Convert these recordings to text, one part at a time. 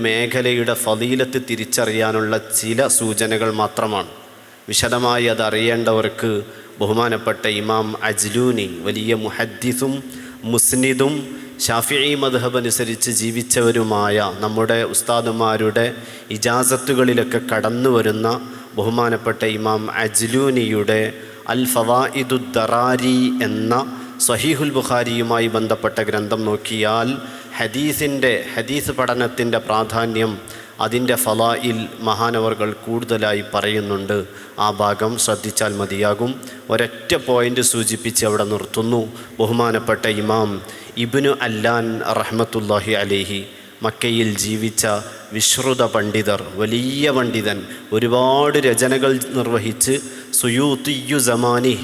മേഖലയുടെ ഫളീലത്ത് തിരിച്ചറിയാനുള്ള ചില സൂചനകൾ മാത്രമാണ്. വിശദമായി അതറിയേണ്ടവർക്ക് ബഹുമാനപ്പെട്ട ഇമാം അജ്ലൂനി, വലിയ മുഹദ്ദിസും മുസ്നിദും ഷാഫിഈ മദ്ഹബ് അനുസരിച്ച് ജീവിച്ചവരുമായ നമ്മുടെ ഉസ്താദുമാരുടെ ഇജാസത്തുകളിലൊക്കെ കടന്നു വരുന്ന ബഹുമാനപ്പെട്ട ഇമാം അജ്ലൂനിയുടെ അൽ ഫവായിദുദ് ദറാരി എന്ന സ്വഹീഹുൽ ബുഖാരിയുമായി ബന്ധപ്പെട്ട ഗ്രന്ഥം നോക്കിയാൽ ഹദീസ് പഠനത്തിൻ്റെ പ്രാധാന്യം, അതിൻ്റെ ഫളായിൽ മഹാനവർകൾ കൂടുതലായി പറയുന്നുണ്ട്. ആ ഭാഗം ശ്രദ്ധിച്ചാൽ മതിയാകും. ഒരൊറ്റ പോയിൻ്റ് സൂചിപ്പിച്ച് അവിടെ നിർത്തുന്നു. ബഹുമാനപ്പെട്ട ഇമാം ഇബ്നു അല്ലാൻ റഹ്മത്തുള്ളാഹി അലൈഹി, മക്കയിൽ ജീവിച്ച വിശ്രുത പണ്ഡിതർ, വലിയ പണ്ഡിതൻ, ഒരുപാട് രചനകൾ നിർവഹിച്ച് സുയൂത്തിയു സമാനി,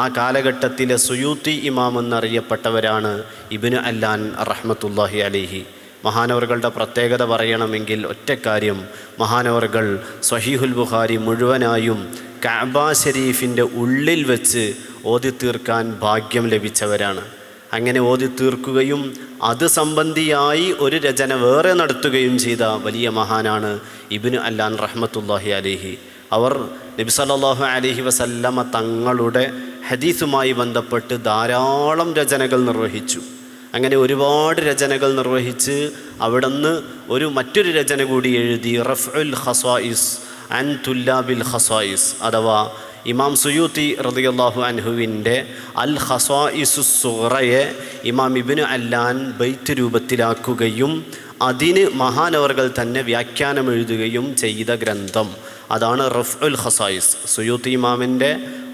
ആ കാലഘട്ടത്തിലെ സുയൂത്തി ഇമാം എന്നറിയപ്പെട്ടവരാണ് ഇബ്നു അല്ലാൻ റഹ്മത്തുള്ളാഹി അലൈഹി. മഹാനവറുകളുടെ പ്രത്യേകത പറയണമെങ്കിൽ ഒറ്റക്കാര്യം, മഹാനവറുകൾ സ്വഹീഹുൽ ബുഖാരി മുഴുവനായും കഅബ ശരീഫിൻ്റെ ഉള്ളിൽ വെച്ച് ഓതി തീർക്കാൻ ഭാഗ്യം ലഭിച്ചവരാണ്. അങ്ങനെ ഓതി തീർക്കുകയും അത് സംബന്ധിയായി ഒരു രചന വേറെ നടത്തുകയും ചെയ്ത വലിയ മഹാനാണ് ഇബ്നു അല്ലാൻ റഹ്മത്തുള്ളാഹി അലൈഹി. അവർ നബി സല്ലല്ലാഹു അലൈഹി വസല്ലമ തങ്ങളുടെ ഹദീസുമായി ബന്ധപ്പെട്ട് ധാരാളം രചനകൾ നിർവഹിച്ചു. അങ്ങനെ ഒരുപാട് രചനകൾ നിർവഹിച്ച് അവിടുന്ന് മറ്റൊരു രചന കൂടി എഴുതി, റഫ്ഉൽ ഖസായിസ് അൻ തുല്ലാബിൽ ഖസായിസ്, അഥവാ ഇമാം സുയൂത്തി റളിയല്ലാഹു അൻഹുവിൻ്റെ അൽ ഖസായിസുസ് സുഗ്റയെ ഇമാം ഇബ്നു അല്ലാൻ ബൈത്ത് രൂപത്തിലാക്കുകയും അതിന് മഹാനവർകൾ തന്നെ വ്യാഖ്യാനം എഴുതുകയും ചെയ്ത ഗ്രന്ഥം അതാണ് റഫ്ഉൽ ഖസായിസ്. സുയൂത്തി ഇമാമിൻ്റെ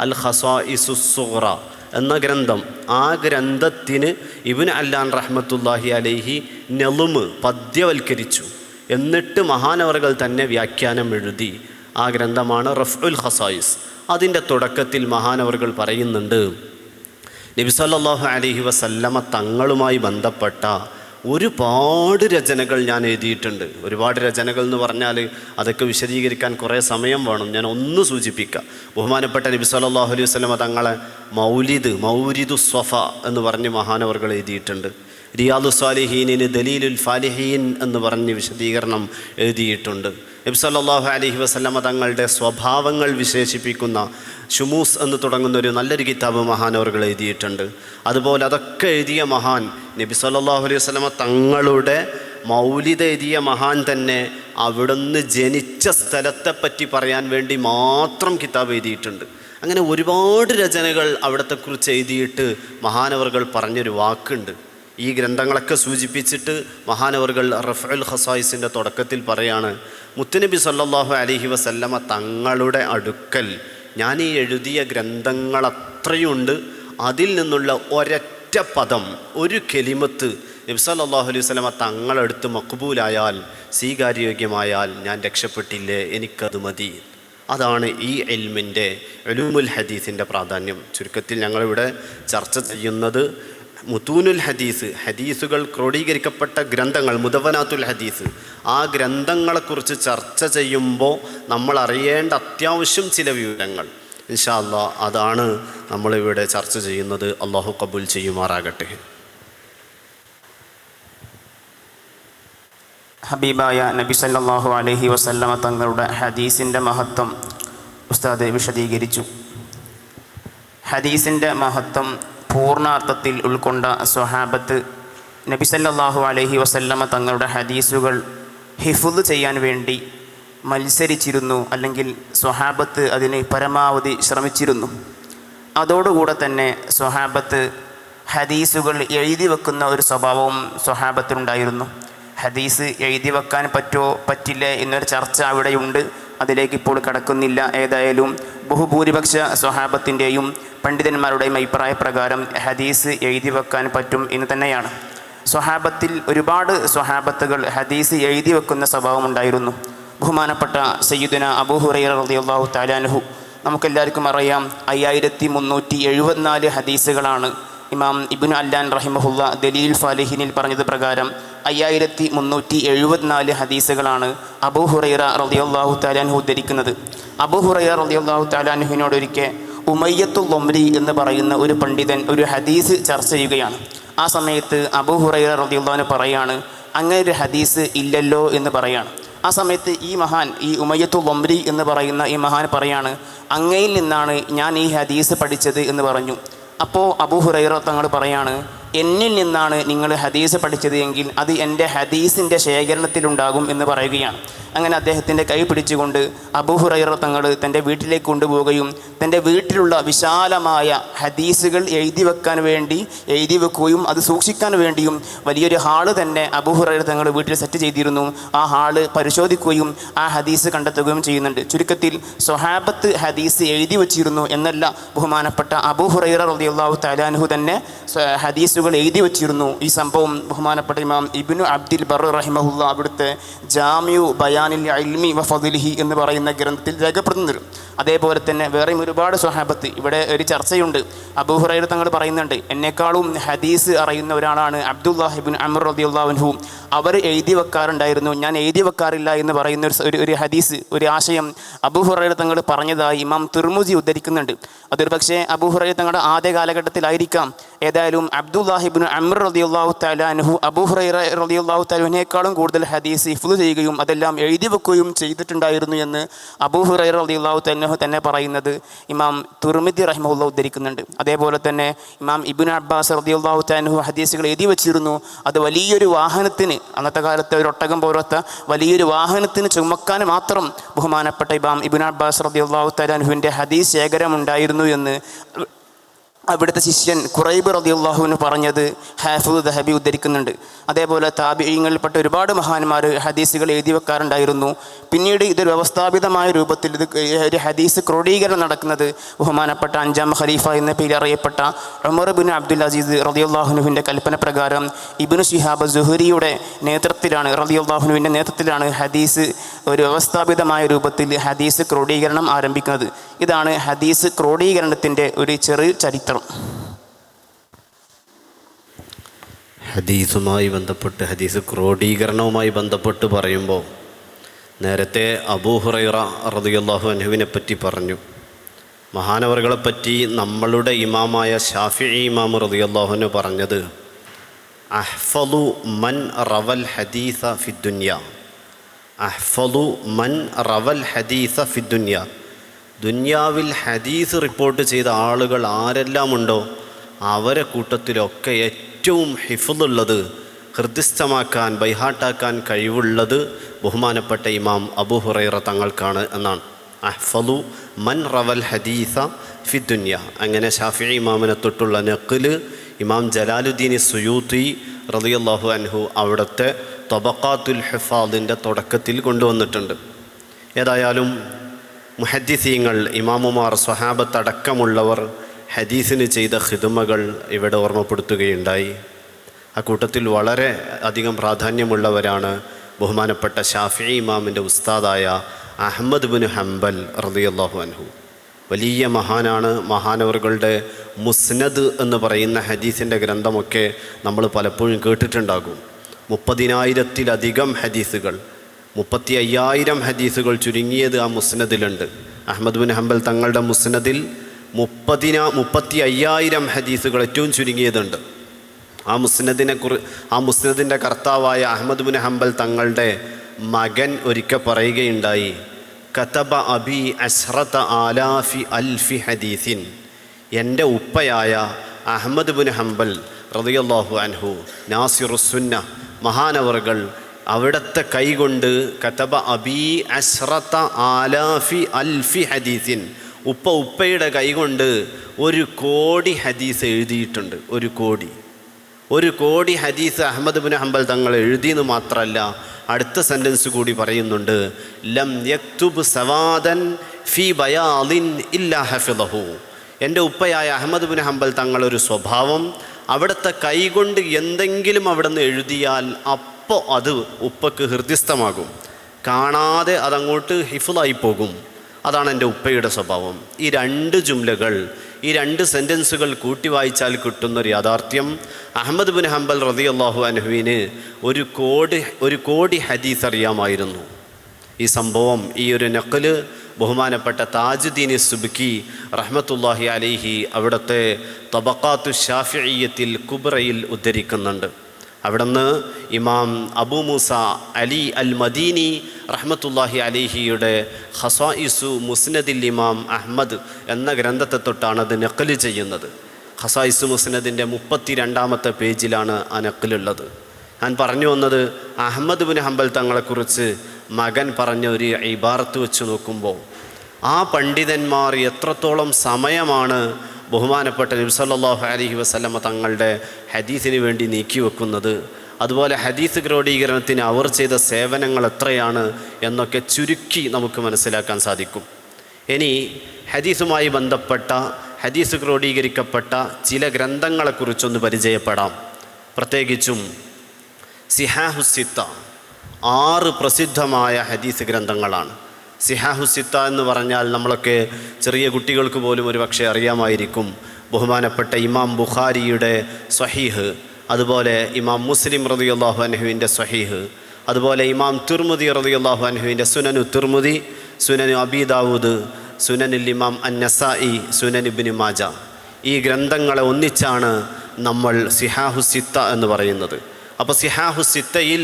അൽ ഖസായിസുസ് സുഗ്റ എന്ന ഗ്രന്ഥം. ആ ഗ്രന്ഥത്തിന് ഇബ്നു അല്ലാൻ റഹ്മത്തുള്ളാഹി അലൈഹി നെളുമ് പദ്യവൽക്കരിച്ചു. എന്നിട്ട് മഹാനവറുകൾ തന്നെ വ്യാഖ്യാനം എഴുതി. ആ ഗ്രന്ഥമാണ് റഫ്ഉൽ ഖസായിസ്. അതിൻ്റെ തുടക്കത്തിൽ മഹാനവറുകൾ പറയുന്നുണ്ട്, നബി സല്ലല്ലാഹു അലൈഹി വസല്ലമ തങ്ങളുമായി ബന്ധപ്പെട്ട ഒരുപാട് രചനകൾ ഞാൻ എഴുതിയിട്ടുണ്ട്. ഒരുപാട് രചനകൾ എന്ന് പറഞ്ഞാൽ അതൊക്കെ വിശദീകരിക്കാൻ കുറേ സമയം വേണം. ഞാൻ ഒന്ന് സൂചിപ്പിക്കാം. ബഹുമാനപ്പെട്ട നബി സല്ലല്ലാഹു അലൈഹി വസല്ലമ തങ്ങളെ മൗലിദു സ്വഫ എന്ന് പറഞ്ഞ് മഹാനവറുകൾ എഴുതിയിട്ടുണ്ട്. റിയാദു സ്വാലിഹീനിന് ദലീലുൽ ഫാലിഹീൻ എന്ന് പറഞ്ഞ് വിശദീകരണം എഴുതിയിട്ടുണ്ട്. നബി സല്ലല്ലാഹു അലൈഹി വസല്ലമ തങ്ങളുടെ സ്വഭാവങ്ങൾ വിശേഷിപ്പിക്കുന്ന ഷുമൂസ് എന്ന് തുടങ്ങുന്ന ഒരു നല്ലൊരു കിതാബ് മഹാനവറുകൾ എഴുതിയിട്ടുണ്ട്. അതുപോലെ അതൊക്കെ എഴുതിയ മഹാൻ, നബി സല്ലല്ലാഹു അലൈഹി വസല്ലമ തങ്ങളുടെ മൗലിദ് എഴുതിയ മഹാൻ തന്നെ അവിടുന്ന് ജനിച്ച സ്ഥലത്തെപ്പറ്റി പറയാൻ വേണ്ടി മാത്രം കിതാബ് എഴുതിയിട്ടുണ്ട്. അങ്ങനെ ഒരുപാട് രചനകൾ അവിടത്തെക്കുറിച്ച് എഴുതിയിട്ട് മഹാനവറുകൾ പറഞ്ഞൊരു വാക്കുണ്ട്. ഈ ഗ്രന്ഥങ്ങളൊക്കെ സൂചിപ്പിച്ചിട്ട് മഹാനവറുകൾ റഫ്ഉൽ ഖസായിസിൻ്റെ തുടക്കത്തിൽ പറയാണ്, മുത്തുനബി സല്ലല്ലാഹു അലൈഹി വസല്ലമ തങ്ങളുടെ അടുക്കൽ ഞാൻ ഈ എഴുതിയ ഗ്രന്ഥങ്ങളത്രയുണ്ട്. അതിൽ നിന്നുള്ള ഒരൊറ്റ പദം, ഒരു കെലിമത്ത് നബി സല്ലല്ലാഹു അലൈഹി വസല്ലമ തങ്ങളെടുത്ത് മഖ്ബൂലായാൽ, സ്വീകാര്യോഗ്യമായാൽ ഞാൻ രക്ഷപ്പെട്ടില്ലേ, എനിക്കത് മതി. അതാണ് ഈ ഇൽമിൻ്റെ, ഉലൂമുൽ ഹദീസിൻ്റെ പ്രാധാന്യം. ചുരുക്കത്തിൽ ഞങ്ങളിവിടെ ചർച്ച ചെയ്യുന്നത് മുതൂനുൽ ഹദീസ്, ഹദീസുകൾ ക്രോഡീകരിക്കപ്പെട്ട ഗ്രന്ഥങ്ങൾ, മുദവനാത്തുൽ ഹദീസ്, ആ ഗ്രന്ഥങ്ങളെക്കുറിച്ച് ചർച്ച ചെയ്യുമ്പോൾ നമ്മൾ അറിയേണ്ട അത്യാവശ്യം ചില വിവരങ്ങൾ ഇൻഷാ അല്ലാഹ്, അതാണ് നമ്മളിവിടെ ചർച്ച ചെയ്യുന്നത്. അള്ളാഹു ഖബൂൽ ചെയ്യുമാറാകട്ടെ. ഹബീബായ നബി സല്ലല്ലാഹു അലൈഹി വസല്ലമ തങ്ങളുടെ ഹദീസിൻ്റെ മഹത്വം ഉസ്താദ് വിശദീകരിച്ചു. ഹദീസിൻ്റെ മഹത്വം പൂർണ്ണാർത്ഥത്തിൽ ഉൾക്കൊണ്ട സ്വഹാബത്ത് നബി സല്ലല്ലാഹു അലൈഹി വസല്ലമ തങ്ങളുടെ ഹദീസുകൾ ഹിഫ്ള് ചെയ്യാൻ വേണ്ടി മത്സരിച്ചിരുന്നു, അല്ലെങ്കിൽ സ്വഹാബത്ത് അതിന് പരമാവധി ശ്രമിച്ചിരുന്നു. അതോടുകൂടെ തന്നെ സ്വഹാബത്ത് ഹദീസുകൾ എഴുതി വെക്കുന്ന ഒരു സ്വഭാവവും സ്വഹാബത്തിനുണ്ടായിരുന്നു. ഹദീസ് എഴുതി വെക്കാൻ പറ്റുമോ പറ്റില്ല എന്നൊരു ചർച്ച അവിടെയുണ്ട്. അതിലേക്ക് ഇപ്പോൾ കടക്കുന്നില്ല. ഏതായാലും ബഹുഭൂരിപക്ഷ സ്വഹാബത്തിൻ്റെയും പണ്ഡിതന്മാരുടെയും അഭിപ്രായ പ്രകാരം ഹദീസ് എഴുതി വെക്കാൻ പറ്റും എന്ന് തന്നെയാണ്. സ്വഹാബത്തിൽ ഒരുപാട് സ്വഹാബത്തുകൾ ഹദീസ് എഴുതി വെക്കുന്ന സ്വഭാവമുണ്ടായിരുന്നു. ബഹുമാനപ്പെട്ട സയ്യിദുന അബൂ ഹുറൈറ റളിയല്ലാഹു തആല അൻഹു, നമുക്കെല്ലാവർക്കും അറിയാം, 5374 ഹദീസുകളാണ് ഇമാം ഇബ്നു അല്ലാൻ റഹിമഹുല്ല ദലീലുൽ ഫാലിഹീനിൽ പറഞ്ഞത് പ്രകാരം 5374 ഹദീസുകളാണ് അബൂ ഹുറൈറ റളിയല്ലാഹു തആല അൻഹു ഉദ്ധരിക്കുന്നത്. അബൂ ഹുറൈറ റളിയല്ലാഹു തആല അൻഹുവിനോട് ഒരിക്കൽ ഉമയ്യത്തുൽ ളംരി എന്ന് പറയുന്ന ഒരു പണ്ഡിതൻ ഒരു ഹദീസ് ചർച്ച ചെയ്യുകയാണ്. ആ സമയത്ത് അബൂ ഹുറൈറ റളിയല്ലാഹു അൻഹു പറയാണ്, അങ്ങനെ ഒരു ഹദീസ് ഇല്ലല്ലോ എന്ന് പറയാണ്. ആ സമയത്ത് ഈ മഹാൻ, ഈ ഉമയ്യത്തുൽ വംരി എന്ന് പറയുന്ന ഈ മഹാൻ പറയാണ്, അങ്ങയിൽ നിന്നാണ് ഞാൻ ഈ ഹദീസ് പഠിച്ചത് എന്ന് പറഞ്ഞു. അപ്പോൾ അബൂ ഹുറൈറ തങ്ങൾ പറയാണ്, എന്നിൽ നിന്നാണ് നിങ്ങൾ ഹദീസ് പഠിച്ചത് എങ്കിൽ അത് എൻ്റെ ഹദീസിൻ്റെ ശേഖരണത്തിലുണ്ടാകും എന്ന് പറയുകയാണ്. അങ്ങനെ അദ്ദേഹത്തിൻ്റെ കൈ പിടിച്ചുകൊണ്ട് അബൂ ഹുറൈറ തങ്ങൾ തൻ്റെ വീട്ടിലേക്ക് കൊണ്ടുപോവുകയും തൻ്റെ വീട്ടിലുള്ള വിശാലമായ ഹദീസുകൾ എഴുതി വെക്കുകയും അത് സൂക്ഷിക്കാൻ വേണ്ടിയും വലിയൊരു ഹാള് തന്നെ അബൂ ഹുറൈറ തങ്ങൾ വീട്ടിൽ സെറ്റ് ചെയ്തിരുന്നു. ആ ഹാള് പരിശോധിക്കുകയും ആ ഹദീസ് കണ്ടെത്തുകയും ചെയ്യുന്നുണ്ട്. ചുരുക്കത്തിൽ സ്വഹാബത്ത് ഹദീസ് എഴുതി വച്ചിരുന്നു എന്നല്ല, ബഹുമാനപ്പെട്ട അബൂ ഹുറൈറ റളിയല്ലാഹു തആല അൻഹു തന്നെ ഹദീസുകൾ എഴുതി വച്ചിരുന്നു. ഈ സംഭവം ബഹുമാനപ്പെട്ട ഇമാം ഇബ്നു അബ്ദിൽ ബർ റഹിമഹുല്ലാ അവിടുത്തെ ജാമിഉ ബയാനിൽ ഇൽമി വ ഫദ്ലിഹി എന്ന് പറയുന്ന ഗ്രന്ഥത്തിൽ രേഖപ്പെടുത്തുന്നുണ്ട്. അതേപോലെ തന്നെ വേറെയും ഒരുപാട് സ്വഹാബത്ത്. ഇവിടെ ഒരു ചർച്ചയുണ്ട്. അബൂ ഹുറൈറ തങ്ങൾ പറയുന്നുണ്ട്, എന്നെക്കാളും ഹദീസ് അറിയുന്ന ഒരാളാണ് അബ്ദുല്ലാഹ് ഇബ്നു അംർ റളിയല്ലാഹു അൻഹു. അവർ എഴുതി വെക്കാറുണ്ടായിരുന്നു, ഞാൻ എഴുതി വെക്കാറില്ല എന്ന് പറയുന്ന ഒരു ഹദീസ്, ഒരു ആശയം അബൂ ഹുറൈറ തങ്ങൾ പറഞ്ഞതായി ഇമാം തിർമുസി ഉദ്ധരിക്കുന്നുണ്ട്. അതൊരു പക്ഷേ അബൂ ഹുറൈറ തങ്ങളുടെ ആദ്യ കാലഘട്ടത്തിലായിരിക്കാം. ഏതായാലും അബ്ദുല്ലാഹ് ഇബ്നു അംർ റളിയല്ലാഹു തആല അൻഹു അബൂ ഹുറൈറ റളിയല്ലാഹു തആല അൻഹുവിനേക്കാളും കൂടുതൽ ഹദീസ് ഹിഫ്ള് ചെയ്യുകയും അതെല്ലാം എഴുതി വെക്കുകയും ചെയ്തിട്ടുണ്ടായിരുന്നു എന്ന് അബൂ ഹുറൈറ റളിയല്ലാഹു തആല തന്നെ പറയുന്നത് ഇമാം തുർമിദി റഹിമഹുല്ലാഹ് ഉദ്ധരിക്കുന്നുണ്ട്. അതേപോലെ തന്നെ ഇമാം ഇബ്നു അബ്ബാസ് റളിയല്ലാഹു തആല അൻഹു ഹദീസുകൾ എഴുതി വെച്ചിരുന്നു. അത് വലിയൊരു വാഹനത്തിന്, അന്നത്തെ കാലത്തെ ഒരു ഒട്ടകം പോലത്തെ വലിയൊരു വാഹനത്തിന് ചുമക്കാൻ മാത്രം ബഹുമാനപ്പെട്ട ഇമാം ഇബ്നു അബ്ബാസ് റളിയല്ലാഹു തആല അൻഹുവിൻ്റെ ഹദീസ് ശേഖരം ഉണ്ടായിരുന്നു എന്ന് അവിടുത്തെ ശിഷ്യൻ ഖുറൈബ് റളിയല്ലാഹു അൻഹു പറഞ്ഞത് ഹാഫിദ് ദഹബി ഉദ്ധരിക്കുന്നുണ്ട്. അതേപോലെ താബിഈങ്ങളിൽപ്പെട്ട ഒരുപാട് മഹാന്മാർ ഹദീസുകൾ എഴുതി വെക്കാറുണ്ടായിരുന്നു. പിന്നീട് ഇതൊരു വ്യവസ്ഥാപിതമായ രൂപത്തിൽ ഒരു ഹദീസ് ക്രോഡീകരണം നടക്കുന്നത് ബഹുമാനപ്പെട്ട 5-ാം ഖലീഫ എന്ന പേരിൽ അറിയപ്പെട്ട ഉമർ ഇബ്നു അബ്ദുൽ അസീസ് റളിയല്ലാഹു അൻഹുവിൻ്റെ കൽപ്പന പ്രകാരം ഇബ്നു ശിഹാബ് സുഹരിയുടെ നേതൃത്വത്തിലാണ് റളിയല്ലാഹു അൻഹുവിൻ്റെ നേതൃത്വത്തിലാണ് ഹദീസ് ഒരു വ്യവസ്ഥാപിതമായ രൂപത്തിൽ ഹദീസ് ക്രോഡീകരണം ആരംഭിക്കുന്നത്. ഇതാണ് ഹദീസ് ക്രോഡീകരണത്തിൻ്റെ ഒരു ചെറു ചരിത്രം. ഹദീസുമായി ബന്ധപ്പെട്ട്, ഹദീസ് ക്രോഡീകരണവുമായി ബന്ധപ്പെട്ട് പറയുമ്പോൾ നേരത്തെ അബൂ ഹുറൈറ റളിയല്ലാഹു അൻഹുവിനെ പറ്റി പറഞ്ഞു. മഹാനവറുകളെപ്പറ്റി നമ്മളുടെ ഇമാമായ ഷാഫിഈ ഇമാം റളിയല്ലാഹു അൻഹു പറഞ്ഞത്, അഹ്ഫളു മൻ റവൽ ഹദീസ ഫിദ്ദുനിയ, അഹ്ഫളു മൻ റവൽ ഹദീസ ഫിദ്ദുനിയ. ദുനിയാവിൽ ഹദീസ് റിപ്പോർട്ട് ചെയ്ത ആളുകൾ ആരെല്ലാം ഉണ്ടോ അവരെ കൂട്ടത്തിലൊക്കെ ഏറ്റവും ഹിഫ്ളുള്ളത്, ഹൃദ്യസ്ഥമാക്കാൻ, ബൈഹാട്ടാക്കാൻ കഴിവുള്ളത് ബഹുമാനപ്പെട്ട ഇമാം അബൂ ഹുറൈറ തങ്ങൾക്കാണ് എന്നാണ്. അഹ്ഫളു മൻ റവൽ ഹദീസ ഫിദ്ദുനിയ. അങ്ങനെ ഷാഫിഈ ഇമാമിനെ തൊട്ടുള്ള നഖ്ല് ഇമാം ജലാലുദ്ദീൻ സുയൂത്തി റളിയല്ലാഹു അൻഹു അവിടുത്തെ തബഖാത്തുൽ ഹിഫാദിൻ്റെ തുടക്കത്തിൽ കൊണ്ടുവന്നിട്ടുണ്ട്. ഏതായാലും മുഹദ്ദിസീങ്ങൾ, ഇമാമുമാർ, സ്വഹാബത്ത് അടക്കമുള്ളവർ ഹദീസിന് ചെയ്ത ഖിദ്മകൾ ഇവിടെ ഓർമ്മപ്പെടുത്തുകയുണ്ടായി. ആ കൂട്ടത്തിൽ വളരെ അധികം പ്രാധാന്യമുള്ളവരാണ് ബഹുമാനപ്പെട്ട ഷാഫിഈ ഇമാമിൻ്റെ ഉസ്താദായ അഹ്മദ് ബിൻ ഹംബൽ റളിയല്ലാഹു അൻഹു. വലിയ മഹാനാണ്. മഹാനവറുകളുടെ മുസ്നദ് എന്ന് പറയുന്ന ഹദീസിൻ്റെ ഗ്രന്ഥമൊക്കെ നമ്മൾ പലപ്പോഴും കേട്ടിട്ടുണ്ടാകും. 30,000-ത്തിലധികം ഹദീസുകൾ, 35,000 ഹദീസുകൾ ചുരുങ്ങിയത് ആ മുസ്നദിലുണ്ട്. അഹ്മദ് ബിൻ ഹംബൽ തങ്ങളുടെ മുസ്നദിൽ 35,000 ഹദീസുകൾ ഏറ്റവും ചുരുങ്ങിയതുണ്ട്. ആ മുസ്നദിൻ്റെ കർത്താവായ അഹ്മദ് ബിൻ ഹംബൽ തങ്ങളുടെ മകൻ ഒരിക്കൽ പറയുകയുണ്ടായി, കതബ അബി അശ്റത ആലാഫി അൽഫി ഹദീസിൻ. എൻ്റെ ഉപ്പയായ അഹ്മദ് ബിൻ ഹംബൽ റളിയല്ലാഹു അൻഹു നാസിറുസ്സുന്ന മഹാനവറുകൾ അവിടുത്തെ കൈകൊണ്ട് കതബ അബി അശ്റത ആലാഫി അൽഫി ഹദീസിൻ, ഉപ്പയുടെ കൈകൊണ്ട് 1,000,000 ഹദീസ് എഴുതിയിട്ടുണ്ട്. 1,000,000 ഹദീസ് അഹ്മദ് ബിൻ ഹംബൽ തങ്ങൾ എഴുതിയെന്ന് മാത്രമല്ല, അടുത്ത സെൻറ്റൻസ് കൂടി പറയുന്നുണ്ട്, ലം യക്തുബ് സവാദൻ ഫി ബയാദിൻ ഇല്ലാ ഹഫിളഹു. എൻ്റെ ഉപ്പയായ അഹ്മദ് ബിൻ ഹംബൽ തങ്ങളൊരു സ്വഭാവം, അവിടുത്തെ കൈകൊണ്ട് എന്തെങ്കിലും അവിടെ നിന്ന് എഴുതിയാൽ അപ്പോൾ അത് ഉപ്പക്ക് ഹൃദ്യസ്ഥമാകും, കാണാതെ അതങ്ങോട്ട് ഹിഫ്ളായി പോകും. അതാണ് എൻ്റെ ഉപ്പയുടെ സ്വഭാവം. ഈ 2 ജുംലകൾ, ഈ 2 സെൻറ്റൻസുകൾ കൂട്ടി വായിച്ചാൽ കിട്ടുന്നൊരു യാഥാർത്ഥ്യം, അഹ്മദ് ബിൻ ഹംബൽ റളിയല്ലാഹു അൻഹുവിന് 1,000,000 ഹദീസ് അറിയാമായിരുന്നു. ഈ സംഭവം, ഈ ഒരു നഖ്ല് ബഹുമാനപ്പെട്ട താജുദ്ദീൻ സുബ്കി റഹ്മത്തുള്ളാഹി അലൈഹി അവിടുത്തെ തബഖാത്തു ഷാഫിഇയ്യത്തിൽ കുബ്രയിൽ ഉദ്ധരിക്കുന്നുണ്ട്. അവിടുന്ന് ഇമാം അബൂ മൂസ അലി അൽ മദീനി റഹ്മത്തുള്ളാഹി അലൈഹിയുടെ ഖസായിസു മുസ്നദിൽ ഇമാം അഹ്മദ് എന്ന ഗ്രന്ഥത്തെ തൊട്ടാണ് അത് നഖ്ല് ചെയ്യുന്നത്. ഖസായിസു മുസ്നദിൻ്റെ 32-ാമത്തെ പേജിലാണ് ആ നഖ്ലുള്ളത്. ഞാൻ പറഞ്ഞു വന്നത്, അഹ്മദ് ബിൻ ഹംബൽ തങ്ങളെക്കുറിച്ച് മകൻ പറഞ്ഞ ഒരു ഇബാറത്ത് വെച്ച് നോക്കുമ്പോൾ ആ പണ്ഡിതന്മാർ എത്രത്തോളം സമയമാണ് ബഹുമാനപ്പെട്ട നബി സല്ലല്ലാഹു അലൈഹി വസല്ലമ തങ്ങളുടെ ഹദീസിന് വേണ്ടി നീക്കിവെക്കുന്നത്, അതുപോലെ ഹദീസ് ക്രോഡീകരണത്തിന് അവർ ചെയ്ത സേവനങ്ങൾ എത്രയാണ് എന്നൊക്കെ ചുരുക്കി നമുക്ക് മനസ്സിലാക്കാൻ സാധിക്കും. ഇനി ഹദീസുമായി ബന്ധപ്പെട്ട ഹദീസ് ക്രോഡീകരിക്കപ്പെട്ട ചില ഗ്രന്ഥങ്ങളെക്കുറിച്ചൊന്ന് പരിചയപ്പെടാം. പ്രത്യേകിച്ചും സിഹാഹുസിത്ത 6 പ്രസിദ്ധമായ ഹദീസ് ഗ്രന്ഥങ്ങളാണ്. സിഹാഹുസിത്ത എന്ന് പറഞ്ഞാൽ നമ്മളൊക്കെ ചെറിയ കുട്ടികൾക്ക് പോലും ഒരു പക്ഷേ അറിയാമായിരിക്കും. ബഹുമാനപ്പെട്ട ഇമാം ബുഖാരിയുടെ സ്വഹീഹ്, അതുപോലെ ഇമാം മുസ്ലിം റളിയല്ലാഹു അൻഹുവിൻ്റെ സ്വഹീഹ്, അതുപോലെ ഇമാം തുർമുദി റളിയല്ലാഹു അൻഹുവിൻ്റെ സുനനു തുർമുദി, സുനനു അബീ ദാവൂദ്, സുനനുൽ ഇമാം അന്നസായി, സുനൻ ഇബ്നു മാജ. ഈ ഗ്രന്ഥങ്ങളെ ഒന്നിച്ചാണ് നമ്മൾ സിഹാഹുസിത്ത എന്ന് പറയുന്നത്. അപ്പോൾ സിഹാഹുസിത്തയിൽ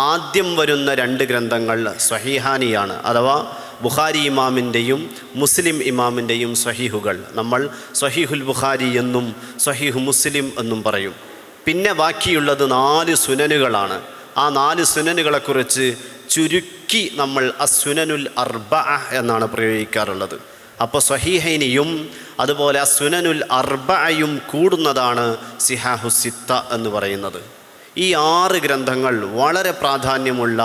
ആദ്യം വരുന്ന 2 ഗ്രന്ഥങ്ങൾ സ്വഹീഹാനിയാണ്, അഥവാ ബുഖാരി ഇമാമിൻ്റെയും മുസ്ലിം ഇമാമിൻ്റെയും സ്വഹീഹുകൾ. നമ്മൾ സ്വഹീഹുൽ ബുഖാരി എന്നും സ്വഹീഹു മുസ്ലിം എന്നും പറയും. പിന്നെ ബാക്കിയുള്ളത് 4 സുനനുകളാണ്. ആ 4 സുനനുകളെക്കുറിച്ച് ചുരുക്കി നമ്മൾ അസ്സുനനുൽ അർബഅ എന്നാണ് പ്രയോഗിക്കാറുള്ളത്. അപ്പോൾ സ്വഹീഹൈനിയും അതുപോലെ അസ്സുനനുൽ അർബഅയും കൂടുന്നതാണ് സിഹാഹുസിത്ത എന്ന് പറയുന്നത്. ഈ 6 ഗ്രന്ഥങ്ങൾ വളരെ പ്രാധാന്യമുള്ള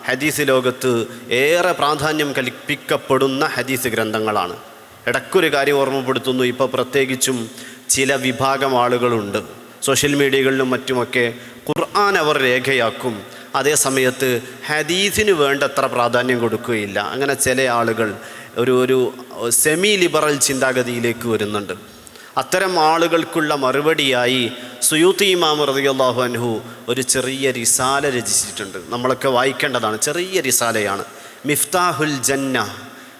ഹദീസ് ലോകത്ത് ഏറെ പ്രാധാന്യം കൽപ്പിക്കപ്പെടുന്ന ഹദീസ് ഗ്രന്ഥങ്ങളാണ്. ഇടയ്ക്കൊരു കാര്യം ഓർമ്മപ്പെടുത്തുന്നു. ഇപ്പോൾ പ്രത്യേകിച്ചും ചില വിഭാഗം ആളുകളുണ്ട്, സോഷ്യൽ മീഡിയകളിലും മറ്റുമൊക്കെ ഖുർആൻ അവർ രേഖയാക്കും, അതേ സമയത്ത് ഹദീസിന് വേണ്ടത്ര പ്രാധാന്യം കൊടുക്കുകയില്ല. അങ്ങനെ ചില ആളുകൾ ഒരു സെമി ലിബറൽ ചിന്താഗതിയിലേക്ക് വരുന്നുണ്ട്. അത്തരം ആളുകൾക്കുള്ള മറുപടിയായി സുയൂത്തി ഇമാം റളിയല്ലാഹു അൻഹു ഒരു ചെറിയ റിസാല രചിച്ചിട്ടുണ്ട്. നമ്മളൊക്കെ വായിക്കേണ്ടതാണ്. ചെറിയ റിസാലയാണ്. മിഫ്താഹുൽ ജന്ന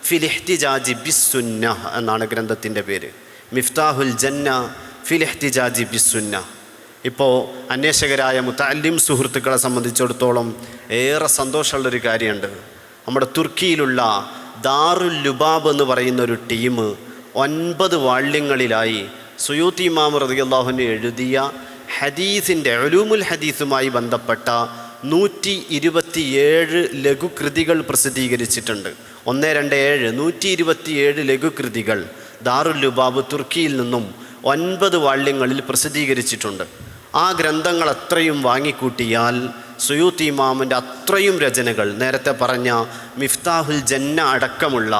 ഫിൽ ഇഹ്തിജാജി ബിസ്സുന്ന എന്നാണ് ഗ്രന്ഥത്തിൻ്റെ പേര്. മിഫ്താഹുൽ ജന്ന ഫിൽ ഇഹ്തിജാജി ബിസ്സുന്ന. ഇപ്പോൾ അന്വേഷകരായ മുതഅല്ലിം സുഹൃത്തുക്കളെ സംബന്ധിച്ചിടത്തോളം ഏറെ സന്തോഷമുള്ളൊരു കാര്യമുണ്ട്. നമ്മുടെ തുർക്കിയിലുള്ള ദാറുൽ ലുബാബ് എന്ന് പറയുന്ന ഒരു ടീം 9 വാള്യങ്ങളിലായി സുയൂത്തി ഇമാം റളിയല്ലാഹു അൻഹു എഴുതിയ ഹദീസിൻ്റെ ഉലൂമുൽ ഹദീസുമായി ബന്ധപ്പെട്ട 127 ലഘുകൃതികൾ പ്രസിദ്ധീകരിച്ചിട്ടുണ്ട്. 127 127 ലഘുകൃതികൾ ദാറുൽ ലുബാബ് തുർക്കിയിൽ നിന്നും 9 വാള്യങ്ങളിൽ പ്രസിദ്ധീകരിച്ചിട്ടുണ്ട്. ആ ഗ്രന്ഥങ്ങൾ അത്രയും വാങ്ങിക്കൂട്ടിയാൽ സുയൂത്തി ഇമാമിൻ്റെ അത്രയും രചനകൾ, നേരത്തെ പറഞ്ഞ മിഫ്താഹുൽ ജന്ന അടക്കമുള്ള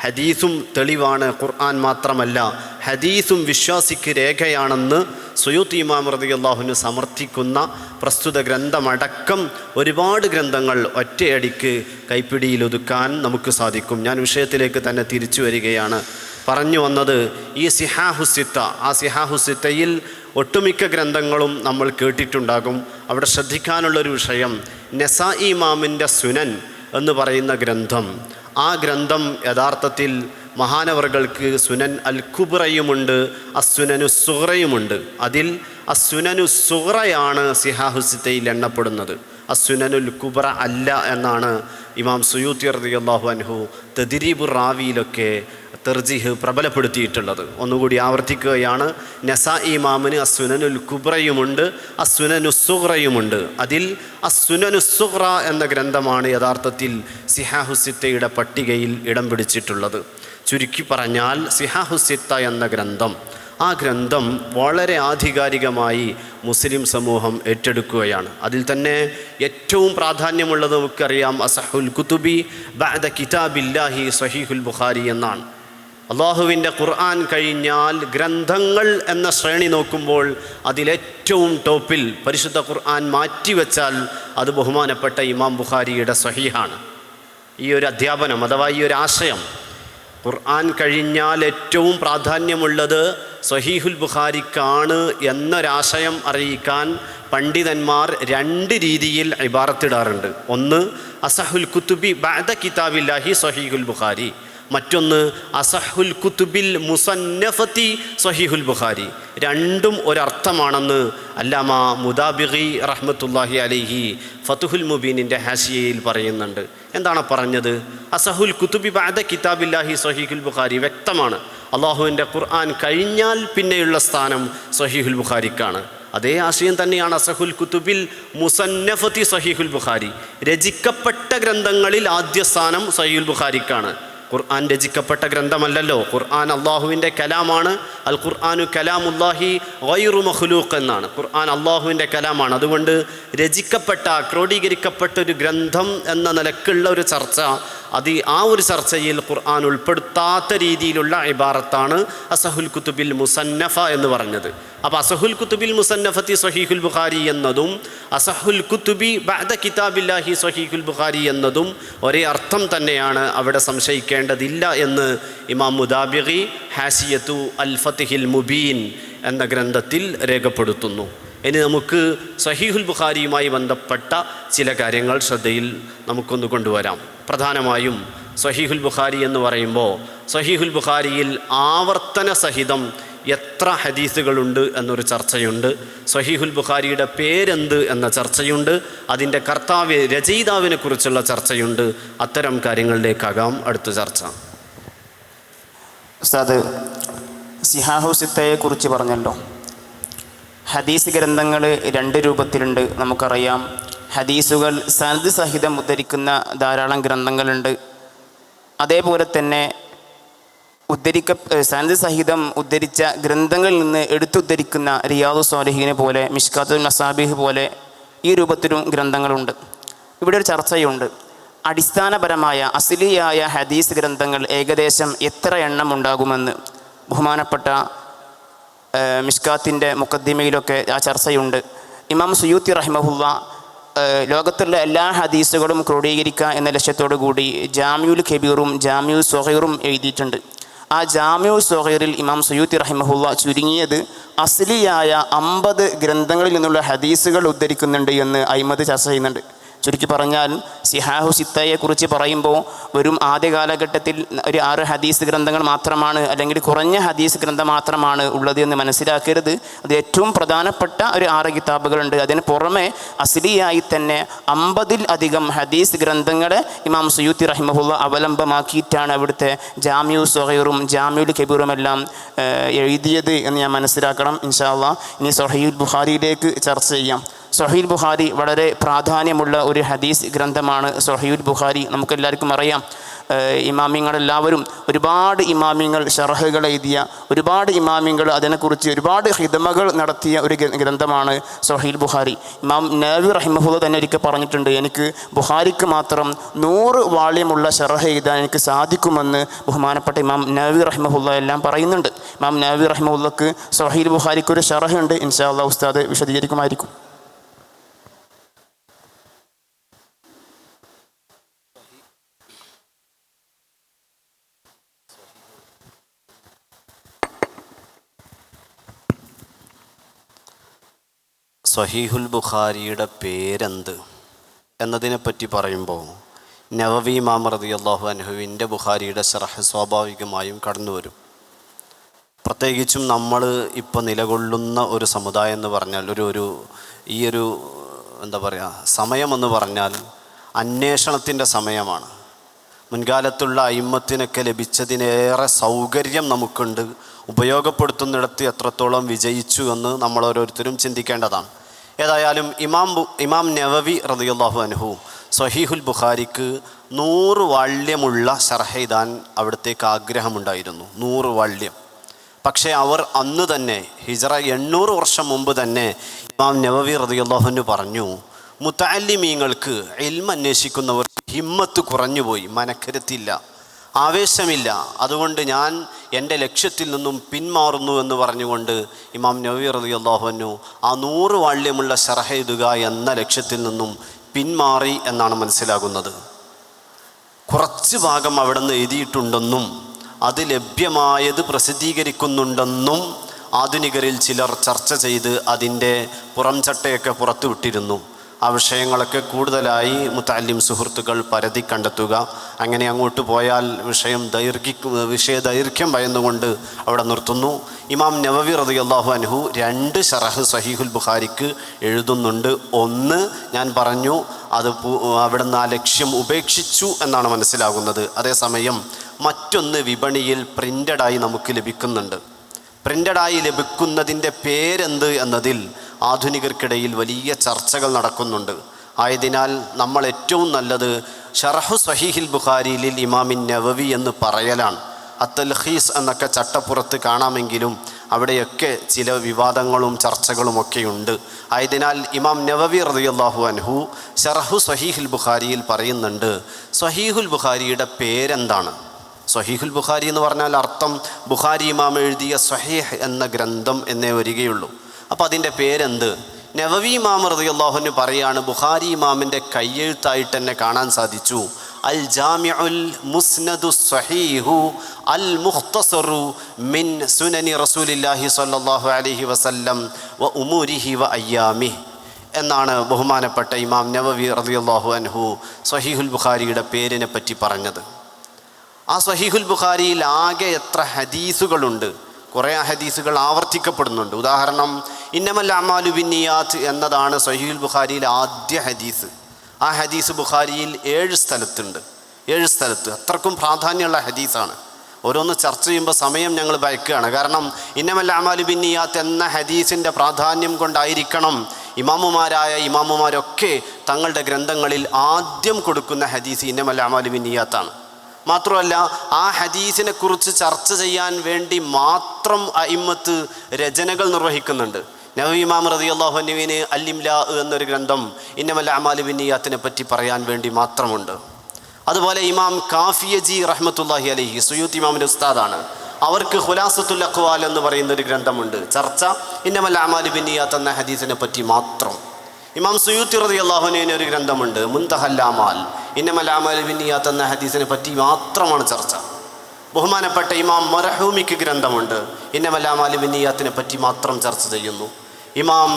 ഹദീസും തെളിവാണ്, ഖുർആൻ മാത്രമല്ല ഹദീസും വിശ്വാസിക്ക് രേഖയാണെന്ന് സുയൂത്തി ഇമാം റളിയല്ലാഹു അൻഹു സമർത്ഥിക്കുന്ന പ്രസ്തുത ഗ്രന്ഥമടക്കം ഒരുപാട് ഗ്രന്ഥങ്ങൾ ഒറ്റയടിക്ക് കൈപ്പിടിയിലൊതുക്കാൻ നമുക്ക് സാധിക്കും. ഞാൻ വിഷയത്തിലേക്ക് തന്നെ തിരിച്ചു വരികയാണ്. പറഞ്ഞു വന്നത് ഈ സിഹാഹുസിത്ത, ആ സിഹാഹുസിത്തയിൽ ഒട്ടുമിക്ക ഗ്രന്ഥങ്ങളും നമ്മൾ കേട്ടിട്ടുണ്ടാകും. അവിടെ ശ്രദ്ധിക്കാനുള്ളൊരു വിഷയം, നസായി ഇമാമിൻ്റെ സുനൻ എന്ന് പറയുന്ന ഗ്രന്ഥം, ആ ഗ്രന്ഥം യഥാർത്ഥത്തിൽ മഹാനവറുകൾക്ക് സുനൻ അൽ കുബ്രയുമുണ്ട്, അസ്സുനനു സുഗ്റയുമുണ്ട്. അതിൽ അസ്സുനനു സുഗ്റയാണ് സിഹാഹുസിത്തയിൽ എണ്ണപ്പെടുന്നത്, അസ്സുനനുൽ കുബ്ര അല്ല എന്നാണ് ഇമാം സുയൂത്തി റളിയല്ലാഹു അൻഹു തദ്രീബുർ റാവിയിലൊക്കെ തർജീഹ് പ്രബലപ്പെടുത്തിയിട്ടുള്ളത്. ഒന്നുകൂടി ആവർത്തിക്കുകയാണ്, നസായി ഇമാമിന് അസ്സുനനുൽ കുബ്രയുമുണ്ട്, അസ്സുനനു സുഗ്റയുമുണ്ട്. അതിൽ അസ്സുനനു സുഗ്റ എന്ന ഗ്രന്ഥമാണ് യഥാർത്ഥത്തിൽ സിഹാഹുസിത്തയുടെ പട്ടികയിൽ ഇടം പിടിച്ചിട്ടുള്ളത്. ചുരുക്കി പറഞ്ഞാൽ സിഹാഹുസിത്ത എന്ന ഗ്രന്ഥം, ആ ഗ്രന്ഥം വളരെ ആധികാരികമായി മുസ്ലിം സമൂഹം ഏറ്റെടുക്കുകയാണ്. അതിൽ തന്നെ ഏറ്റവും പ്രാധാന്യമുള്ളത് നമുക്കറിയാം, അസഹുൽ കുതുബി ബഅദ കിതാബില്ലാഹി സ്വഹീഹുൽ ബുഖാരി എന്നാണ്. അള്ളാഹുവിൻ്റെ ഖുർആൻ കഴിഞ്ഞാൽ ഗ്രന്ഥങ്ങൾ എന്ന ശ്രേണി നോക്കുമ്പോൾ അതിലേറ്റവും ടോപ്പിൽ പരിശുദ്ധ ഖുർആൻ മാറ്റിവെച്ചാൽ അത് ബഹുമാനപ്പെട്ട ഇമാം ബുഖാരിയുടെ സ്വഹീഹാണ്. ഈ ഒരു അധ്യാപനം അഥവാ ഈ ഒരു ആശയം, ഖുർആൻ കഴിഞ്ഞാൽ ഏറ്റവും പ്രാധാന്യമുള്ളത് സ്വഹീഹുൽ ബുഖാരിക്കാണ് എന്നൊരാശയം അറിയിക്കാൻ പണ്ഡിതന്മാർ 2 രീതിയിൽ ഇബാറത്തിടാറുണ്ട്. ഒന്ന്, അസഹുൽ കുതുബി ബഅദ കിതാബില്ലാഹി സ്വഹീഹുൽ ബുഖാരി, മറ്റൊന്ന് അസഹുൽ കുതുബിൽ മുസന്നഫത്തി സ്വഹീഹുൽ ബുഖാരി. രണ്ടും ഒരർത്ഥമാണെന്ന് അല്ലാമ മുദാബിഗി റഹ്മത്തുള്ളാഹി അലൈഹി ഫതുഹുൽ മുബീനിൻ്റെ ഹാഷിയയിൽ പറയുന്നുണ്ട്. എന്താണ് പറഞ്ഞത്? അസഹുൽ കുതുബി ബഅദ കിതാബില്ലാഹി സ്വഹീഹുൽ ബുഖാരി. വ്യക്തമാണ്, അള്ളാഹുവിൻ്റെ ഖുർആൻ കഴിഞ്ഞാൽ പിന്നെയുള്ള സ്ഥാനം സ്വഹീഹുൽ ബുഖാരിക്കാണ്. അതേ ആശയം തന്നെയാണ് അസഹുൽ കുതുബിൽ മുസന്നഫത്തി സ്വഹീഹുൽ ബുഖാരി. രചിക്കപ്പെട്ട ഗ്രന്ഥങ്ങളിൽ ആദ്യ സ്ഥാനം സ്വഹീഹുൽ ബുഖാരിക്കാണ്. ഖുർആൻ രചിക്കപ്പെട്ട ഗ്രന്ഥമല്ലല്ലോ, ഖുർആൻ അള്ളാഹുവിൻ്റെ കലാമാണ്. അൽ ഖുർആനു കലാമുല്ലാഹി ഗൈറു മഖ്ലൂഖ് എന്നാണ്. ഖുർആൻ അള്ളാഹുവിൻ്റെ കലാമാണ്. അതുകൊണ്ട് രചിക്കപ്പെട്ട ക്രോഡീകരിക്കപ്പെട്ട ഒരു ഗ്രന്ഥം എന്ന നിലക്കുള്ള ഒരു ചർച്ച, ആ ഒരു ചർച്ചയിൽ ഖുർആൻ ഉൾപ്പെടുത്താത്ത രീതിയിലുള്ള ഇബാറത്താണ് അസഹുൽ കുതുബിൽ മുസന്നഫ എന്ന് പറഞ്ഞത്. അപ്പോൾ അസഹുൽ കുതുബിൽ മുസന്നഫത്തി സ്വഹീഹുൽ ബുഖാരി എന്നതും അസഹുൽ കുതുബി ബഅദ കിതാബില്ലാഹി സ്വഹീഹുൽ ബുഖാരി എന്നതും ഒരേ അർത്ഥം തന്നെയാണ്. അവിടെ സംശയിക്കേണ്ടതില്ല എന്ന് ഇമാം മുദാബിഗി ഹാസിയത്തു അൽ ഫത്ഹിൽ മുബീൻ എന്ന ഗ്രന്ഥത്തിൽ രേഖപ്പെടുത്തുന്നു. ഇനി നമുക്ക് സ്വഹീഹുൽ ബുഖാരിയുമായി ബന്ധപ്പെട്ട ചില കാര്യങ്ങൾ ശ്രദ്ധയിൽ നമുക്കൊന്ന് കൊണ്ടുവരാം. പ്രധാനമായും സ്വഹീഹുൽ ബുഖാരി എന്ന് പറയുമ്പോൾ സ്വഹീഹുൽ ബുഖാരിയിൽ ആവർത്തന സഹിതം എത്ര ഹദീസുകളുണ്ട് എന്നൊരു ചർച്ചയുണ്ട്. സ്വഹീഹുൽ ബുഖാരിയുടെ പേരെന്ത് എന്ന ചർച്ചയുണ്ട്. അതിൻ്റെ കർത്താവ് രചയിതാവിനെ കുറിച്ചുള്ള ചർച്ചയുണ്ട്. അത്തരം കാര്യങ്ങളിലേക്കാകാം അടുത്ത ചർച്ച. ഉസ്താദ്, സിഹാഹു സിത്തയെ കുറിച്ച് പറഞ്ഞല്ലോ. ഹദീസ് ഗ്രന്ഥങ്ങൾ രണ്ട് രൂപത്തിലുണ്ട് നമുക്കറിയാം. ഹദീസുകൾ സനദ് സഹിതം ഉദ്ധരിക്കുന്ന ധാരാളം ഗ്രന്ഥങ്ങളുണ്ട്. അതേപോലെ തന്നെ സനദ് സഹിതം ഉദ്ധരിച്ച ഗ്രന്ഥങ്ങളിൽ നിന്ന് എടുത്തുദ്ധരിക്കുന്ന റിയാദു സ്വാലിഹീനെ പോലെ, മിഷ്കാത്തുൽ മസാബിഹ് പോലെ ഈ രൂപത്തിലും ഗ്രന്ഥങ്ങളുണ്ട്. ഇവിടെ ഒരു ചർച്ചയുണ്ട്. അടിസ്ഥാനപരമായ അസ്ലിയായ ഹദീസ് ഗ്രന്ഥങ്ങൾ ഏകദേശം എത്ര എണ്ണം ഉണ്ടാകുമെന്ന്. ബഹുമാനപ്പെട്ട മിഷ്കാത്തിൻ്റെ മുഖദ്ദിമയിലൊക്കെ ആ ചർച്ചയുണ്ട്. ഇമാം സുയൂത്തി റഹിമഹുല്ല ലോകത്തുള്ള എല്ലാ ഹദീസുകളും ക്രോഡീകരിക്കുക എന്ന ലക്ഷ്യത്തോടു കൂടി ജാമിഉൽ കബീറും ജാമിഉൽ സ്വഗീറും എഴുതിയിട്ടുണ്ട്. ആ ജാമിഉൽ സ്വഗീറിൽ ഇമാം സുയൂത്തി റഹിമഹുല്ല ചുരുങ്ങിയത് അസ്ലിയായ 50 ഗ്രന്ഥങ്ങളിൽ നിന്നുള്ള ഹദീസുകൾ ഉദ്ധരിക്കുന്നുണ്ട് എന്ന് അയ്മദ് ചർച്ച ചെയ്യുന്നുണ്ട്. ചുരുക്കി പറഞ്ഞാൽ സിഹാഹു സിത്തയെക്കുറിച്ച് പറയുമ്പോൾ വെറും ആദ്യ കാലഘട്ടത്തിൽ ഒരു 6 ഹദീസ് ഗ്രന്ഥങ്ങൾ മാത്രമാണ്, അല്ലെങ്കിൽ കുറഞ്ഞ ഹദീസ് ഗ്രന്ഥം മാത്രമാണ് ഉള്ളത് എന്ന് മനസ്സിലാക്കരുത്. അത് ഏറ്റവും പ്രധാനപ്പെട്ട ഒരു 6 കിതാബുകളുണ്ട്. അതിന് പുറമെ അസ്ലിയായി തന്നെ 50-ൽ അധികം ഹദീസ് ഗ്രന്ഥങ്ങളെ ഇമാം സുയൂത്തി റഹിമഹുല്ല അവലംബമാക്കിയിട്ടാണ് അവിടുത്തെ ജാമിഉൽ സ്വഗീറും ജാമിഉൽ കബീറും എല്ലാം എഴുതിയത് എന്ന് ഞാൻ മനസ്സിലാക്കണം. ഇൻഷാ അല്ലാഹ് ഇനി സ്വഹീഹുൽ ബുഖാരിയിലേക്ക് ചർച്ച ചെയ്യാം. സ്വഹീഹുൽ ബുഖാരി വളരെ പ്രാധാന്യമുള്ള ഒരു ഹദീസ് ഗ്രന്ഥമാണ്. സ്വഹീഹുൽ ബുഖാരി നമുക്കെല്ലാവർക്കും അറിയാം. ഇമാമിങ്ങളെല്ലാവരും ഒരുപാട് ഇമാമിങ്ങൾ ഷറഹുകൾ എഴുതിയ, ഒരുപാട് ഇമാമിങ്ങൾ അതിനെക്കുറിച്ച് ഒരുപാട് ഹിദമകൾ നടത്തിയ ഒരു ഗ്രന്ഥമാണ് സ്വഹീഹുൽ ബുഖാരി. ഇമാം നവവി റഹിമഹുല്ലാഹ് തന്നെ ഒരിക്കൽ പറഞ്ഞിട്ടുണ്ട്, എനിക്ക് ബുഖാരിക്ക് മാത്രം 100 വാള്യമുള്ള ഷറഹ് എഴുതാൻ എനിക്ക് സാധിക്കുമെന്ന് ബഹുമാനപ്പെട്ട ഇമാം നവവി റഹിമഹുല്ലാഹ് എല്ലാം പറയുന്നുണ്ട്. ഇമാം നവവി റഹിമഹുല്ലാഹ്ക്ക് സ്വഹീഹുൽ ബുഖാരിക്ക് ഒരു ഷറഹ് ഉണ്ട്. ഇൻഷാ അല്ലാഹ് ഉസ്താദ് വിശദീകരിക്കുമായിരിക്കും. സ്വഹീഹുൽ ബുഖാരിയുടെ പേരെന്ത് എന്നതിനെപ്പറ്റി പറയുമ്പോൾ നവവി ഇമാം റളിയല്ലാഹു അൻഹുവിൻ്റെ ബുഖാരിയുടെ ശറഹ് സ്വാഭാവികമായും കടന്നു വരും. പ്രത്യേകിച്ചും നമ്മൾ ഇപ്പോൾ നിലകൊള്ളുന്ന ഒരു സമുദായം എന്ന് പറഞ്ഞാൽ ഈ ഒരു എന്താ പറയുക സമയമെന്ന് പറഞ്ഞാൽ അന്വേഷണത്തിൻ്റെ സമയമാണ്. മുൻകാലത്തുള്ള അയിമ്മത്തിനൊക്കെ ലഭിച്ചതിനേറെ സൗകര്യം നമുക്കുണ്ട്. ഉപയോഗപ്പെടുത്തുന്നിടത്ത് എത്രത്തോളം വിജയിച്ചു എന്ന് നമ്മൾ ഓരോരുത്തരും ചിന്തിക്കേണ്ടതാണ്. ഏതായാലും ഇമാം നവവി റളിയല്ലാഹു അൻഹു സ്വഹീഹുൽ ബുഖാരിക്ക് 100 വാള്യമുള്ള ശർഹ് എഴുതാൻ അവിടത്തേക്ക് ആഗ്രഹമുണ്ടായിരുന്നു. 100 വാള്യം. പക്ഷേ അവർ അന്ന് തന്നെ ഹിജ്റ 800 വർഷം മുമ്പ് തന്നെ ഇമാം നവവി റളിയല്ലാഹു അൻഹു പറഞ്ഞു, മുതഅല്ലിമീങ്ങൾക്ക് ഇൽമ് അന്വേഷിക്കുന്നവർ ഹിമ്മത്ത് കുറഞ്ഞുപോയി, മനക്കരുത്തില്ല, ആവേശമില്ല, അതുകൊണ്ട് ഞാൻ എൻ്റെ ലക്ഷ്യത്തിൽ നിന്നും പിന്മാറുന്നു എന്ന് പറഞ്ഞുകൊണ്ട് ഇമാം നവവി റളിയല്ലാഹു അൻഹു ആ 100 വാള്യമുള്ള ശർഹ് എഴുതുക എന്ന ലക്ഷ്യത്തിൽ നിന്നും പിന്മാറി എന്നാണ് മനസ്സിലാകുന്നത്. കുറച്ച് ഭാഗം അവിടെ നിന്ന് എഴുതിയിട്ടുണ്ടെന്നും അത് ലഭ്യമായത് പ്രസിദ്ധീകരിക്കുന്നുണ്ടെന്നും ആധുനികരിൽ ചിലർ ചർച്ച ചെയ്ത് അതിൻ്റെ പുറംചട്ടയൊക്കെ പുറത്തുവിട്ടിരുന്നു. ആ വിഷയങ്ങളൊക്കെ കൂടുതലായി മുത്തഅല്ലിം സുഹൃത്തുക്കൾ പരതി കണ്ടെത്തുക. അങ്ങനെ അങ്ങോട്ട് പോയാൽ വിഷയദൈർഘ്യം ഭയന്നുകൊണ്ട് അവിടെ നിർത്തുന്നു. ഇമാം നവവി റളിയല്ലാഹു അൻഹു 2 ശറഹ് സ്വഹീഹുൽ ബുഖാരിക്ക് എഴുതുന്നുണ്ട്. ഒന്ന് ഞാൻ പറഞ്ഞു, അത് അവിടുന്ന് ആ ലക്ഷ്യം ഉപേക്ഷിച്ചു എന്നാണ് മനസ്സിലാകുന്നത്. അതേസമയം മറ്റൊന്ന് വിപണിയിൽ പ്രിൻ്റഡായി നമുക്ക് ലഭിക്കുന്നുണ്ട്. പ്രിൻ്റഡായി ലഭിക്കുന്നതിൻ്റെ പേരെന്ത് എന്നതിൽ ആധുനികർക്കിടയിൽ വലിയ ചർച്ചകൾ നടക്കുന്നുണ്ട്. ആയതിനാൽ നമ്മൾ ഏറ്റവും നല്ലത് ഷറഹു സ്വഹീഹിൽ ബുഖാരിയിൽ ഇമാമിൻ നവവി എന്ന് പറയലാണ്. അത്തൽഖീസ് എന്നൊക്കെ ചട്ടപ്പുറത്ത് കാണാമെങ്കിലും അവിടെയൊക്കെ ചില വിവാദങ്ങളും ചർച്ചകളുമൊക്കെയുണ്ട്. ആയതിനാൽ ഇമാം നവവി റളിയല്ലാഹു അൻഹു ഷറഹു സ്വഹീഹുൽ ബുഖാരിയിൽ പറയുന്നുണ്ട്, സ്വഹീഹുൽ ബുഖാരിയുടെ പേരെന്താണ്? സ്വഹീഹുൽ ബുഖാരി എന്ന് പറഞ്ഞാൽ അർത്ഥം ബുഖാരി ഇമാം എഴുതിയ സ്വഹീഹ് എന്ന ഗ്രന്ഥം എന്നേ വരികയുള്ളൂ. അപ്പോൾ അതിൻ്റെ പേരെന്ത്? നവവി ഇമാം റളിയല്ലാഹു അൻഹു പറയാണ്, ബുഖാരി ഇമാമിൻ്റെ കയ്യെഴുത്തായിട്ട് തന്നെ കാണാൻ സാധിച്ചു. അൽ ജാമിഉൽ മുസ്നദു സ്വഹീഹു അൽ മുഖ്തസറു മിൻ സുനനി റസൂലില്ലാഹി സ്വല്ലല്ലാഹു അലൈഹി വസല്ലം വ ഉമൂരിഹി വ അയ്യാമിഹി എന്നാണ് ബഹുമാനപ്പെട്ട ഇമാം നവവി റളിയല്ലാഹു അൻഹു സ്വഹീഹുൽ ബുഖാരിയുടെ പേരിനെ പറ്റി പറഞ്ഞത്. ആ സ്വഹീഹുൽ ബുഖാരിയിൽ ആകെ എത്ര ഹദീസുകളുണ്ട്? കുറേ ഹദീസുകൾ ആവർത്തിക്കപ്പെടുന്നുണ്ട്. ഉദാഹരണം, ഇന്നമൽ അഅ്മാലു ബിന്നിയാത്ത് എന്നതാണ് സ്വഹീഹുൽ ബുഖാരിയിലെ ആദ്യ ഹദീസ്. ആ ഹദീസ് ബുഖാരിയിൽ 7 സ്ഥലത്തുണ്ട്. 7 സ്ഥലത്ത് അത്രക്കും പ്രാധാന്യമുള്ള ഹദീസാണ്. ഓരോന്ന് ചർച്ച ചെയ്യുമ്പോൾ സമയം ഞങ്ങൾ ഭയക്കുകയാണ്. കാരണം ഇന്നമൽ അഅ്മാലു ബിന്നിയാത്ത് എന്ന ഹദീസിൻ്റെ പ്രാധാന്യം കൊണ്ടായിരിക്കണം ഇമാമുമാരൊക്കെ തങ്ങളുടെ ഗ്രന്ഥങ്ങളിൽ ആദ്യം കൊടുക്കുന്ന ഹദീസ് ഇന്നമൽ അഅ്മാലു ബിന്നിയാത്താണ്. മാത്രമല്ല, ആ ഹദീസിനെ കുറിച്ച് ചർച്ച ചെയ്യാൻ വേണ്ടി മാത്രം അഇമ്മത്ത് രചനകൾ നിർവഹിക്കുന്നുണ്ട്. നവവി ഇമാം റളിയല്ലാഹു അൻഹുവിന് അൽ-ഇംലാ എന്നൊരു ഗ്രന്ഥം ഇന്നമൽ അഅ്മാലു ബിന്നിയാത്തിനെ പറ്റി പറയാൻ വേണ്ടി മാത്രമുണ്ട്. അതുപോലെ ഇമാം കാഫിയജി റഹ്മത്തുള്ളാഹി അലൈഹി, സുയൂത്തി ഇമാമിൻ്റെ ഉസ്താദാണ്, അവർക്ക് ഖുലാസത്തുൽ അഖ്വാൽ എന്ന് പറയുന്നൊരു ഗ്രന്ഥമുണ്ട്. ചർച്ച ഇന്നമൽ അഅ്മാലു ബിന്നിയാത്ത് എന്ന ഹദീസിനെ പറ്റി മാത്രം. ഇമാം സുയൂത്തി റളിയല്ലാഹു അൻഹുവിന് ഒരു ഗ്രന്ഥമുണ്ട്, മുൻതഹൽ അമാൽ, ഇന്നമൽ അഅ്മാലു ബിന്നിയാത്ത് എന്ന ഹദീസിനെ പറ്റി മാത്രമാണ് ചർച്ച. ബഹുമാനപ്പെട്ട ഇമാം മർഹൂമിക്ക് ഗ്രന്ഥമുണ്ട്, ഇന്നമൽ അഅ്മാലു ബിന്നിയാത്തിനെ പറ്റി മാത്രം ചർച്ച ചെയ്യുന്നു. ഇമാം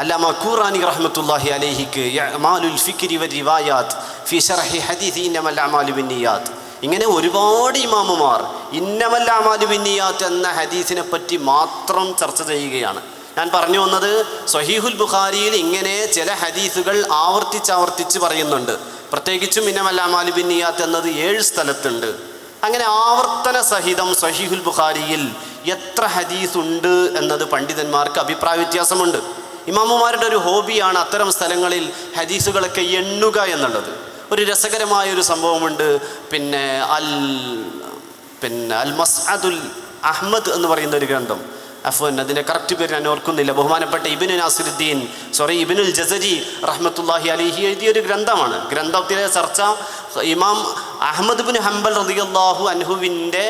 അല്ലാമ ഖുറാനി റഹ്മത്തുള്ളാഹി അലൈഹിക്ക് ഇഅ്മാലുൽ ഫിക്രി വ റിവായാത്ത് ഫി ശർഹി ഹദീസ് ഇന്നമൽ അഅ്മാലു ബിന്നിയാത്ത്. ഇങ്ങനെ ഒരുപാട് ഇമാമുമാർ ഇന്നമൽ അഅ്മാലു ബിന്നിയാത്ത് എന്ന ഹദീസിനെ പറ്റി മാത്രം ചർച്ച ചെയ്യുകയാണ്. ഞാൻ പറഞ്ഞു വന്നത്, സ്വഹീഹുൽ ബുഖാരിയിൽ ഇങ്ങനെ ചില ഹദീസുകൾ ആവർത്തിച്ച് പറയുന്നുണ്ട്. പ്രത്യേകിച്ചും ഇന്നമൽ അഅ്മാലു ബിന്നിയാത്ത് എന്നത് 7 സ്ഥലത്തുണ്ട്. അങ്ങനെ ആവർത്തന സഹിതം സ്വഹീഹുൽ ബുഖാരിയിൽ എത്ര ഹദീസ് ഉണ്ട് എന്നത് പണ്ഡിതന്മാർക്ക് അഭിപ്രായ വ്യത്യാസമുണ്ട്. ഇമാമുമാരുടെ ഒരു ഹോബിയാണ് അത്തരം സ്ഥലങ്ങളിൽ ഹദീസുകളൊക്കെ എണ്ണുക എന്നുള്ളത്. ഒരു രസകരമായൊരു സംഭവമുണ്ട്. പിന്നെ അൽ മസ്അദുൽ അഹ്മദ് എന്ന് പറയുന്ന ഒരു ഗ്രന്ഥം, അതിൻ്റെ കറക്റ്റ് പേര് ഞാൻ ഓർക്കുന്നില്ല, ബഹുമാനപ്പെട്ട ഇബ്നുൽ ജസരി റഹ്മത്തുള്ളാഹി അലൈഹി എഴുതിയൊരു ഗ്രന്ഥമാണ്. ഗ്രന്ഥത്തിലെ ചർച്ച ഇമാം അഹ്മദ് ബിൻ ഹംബൽ റളിയല്ലാഹു അൻഹുവിൻ്റെ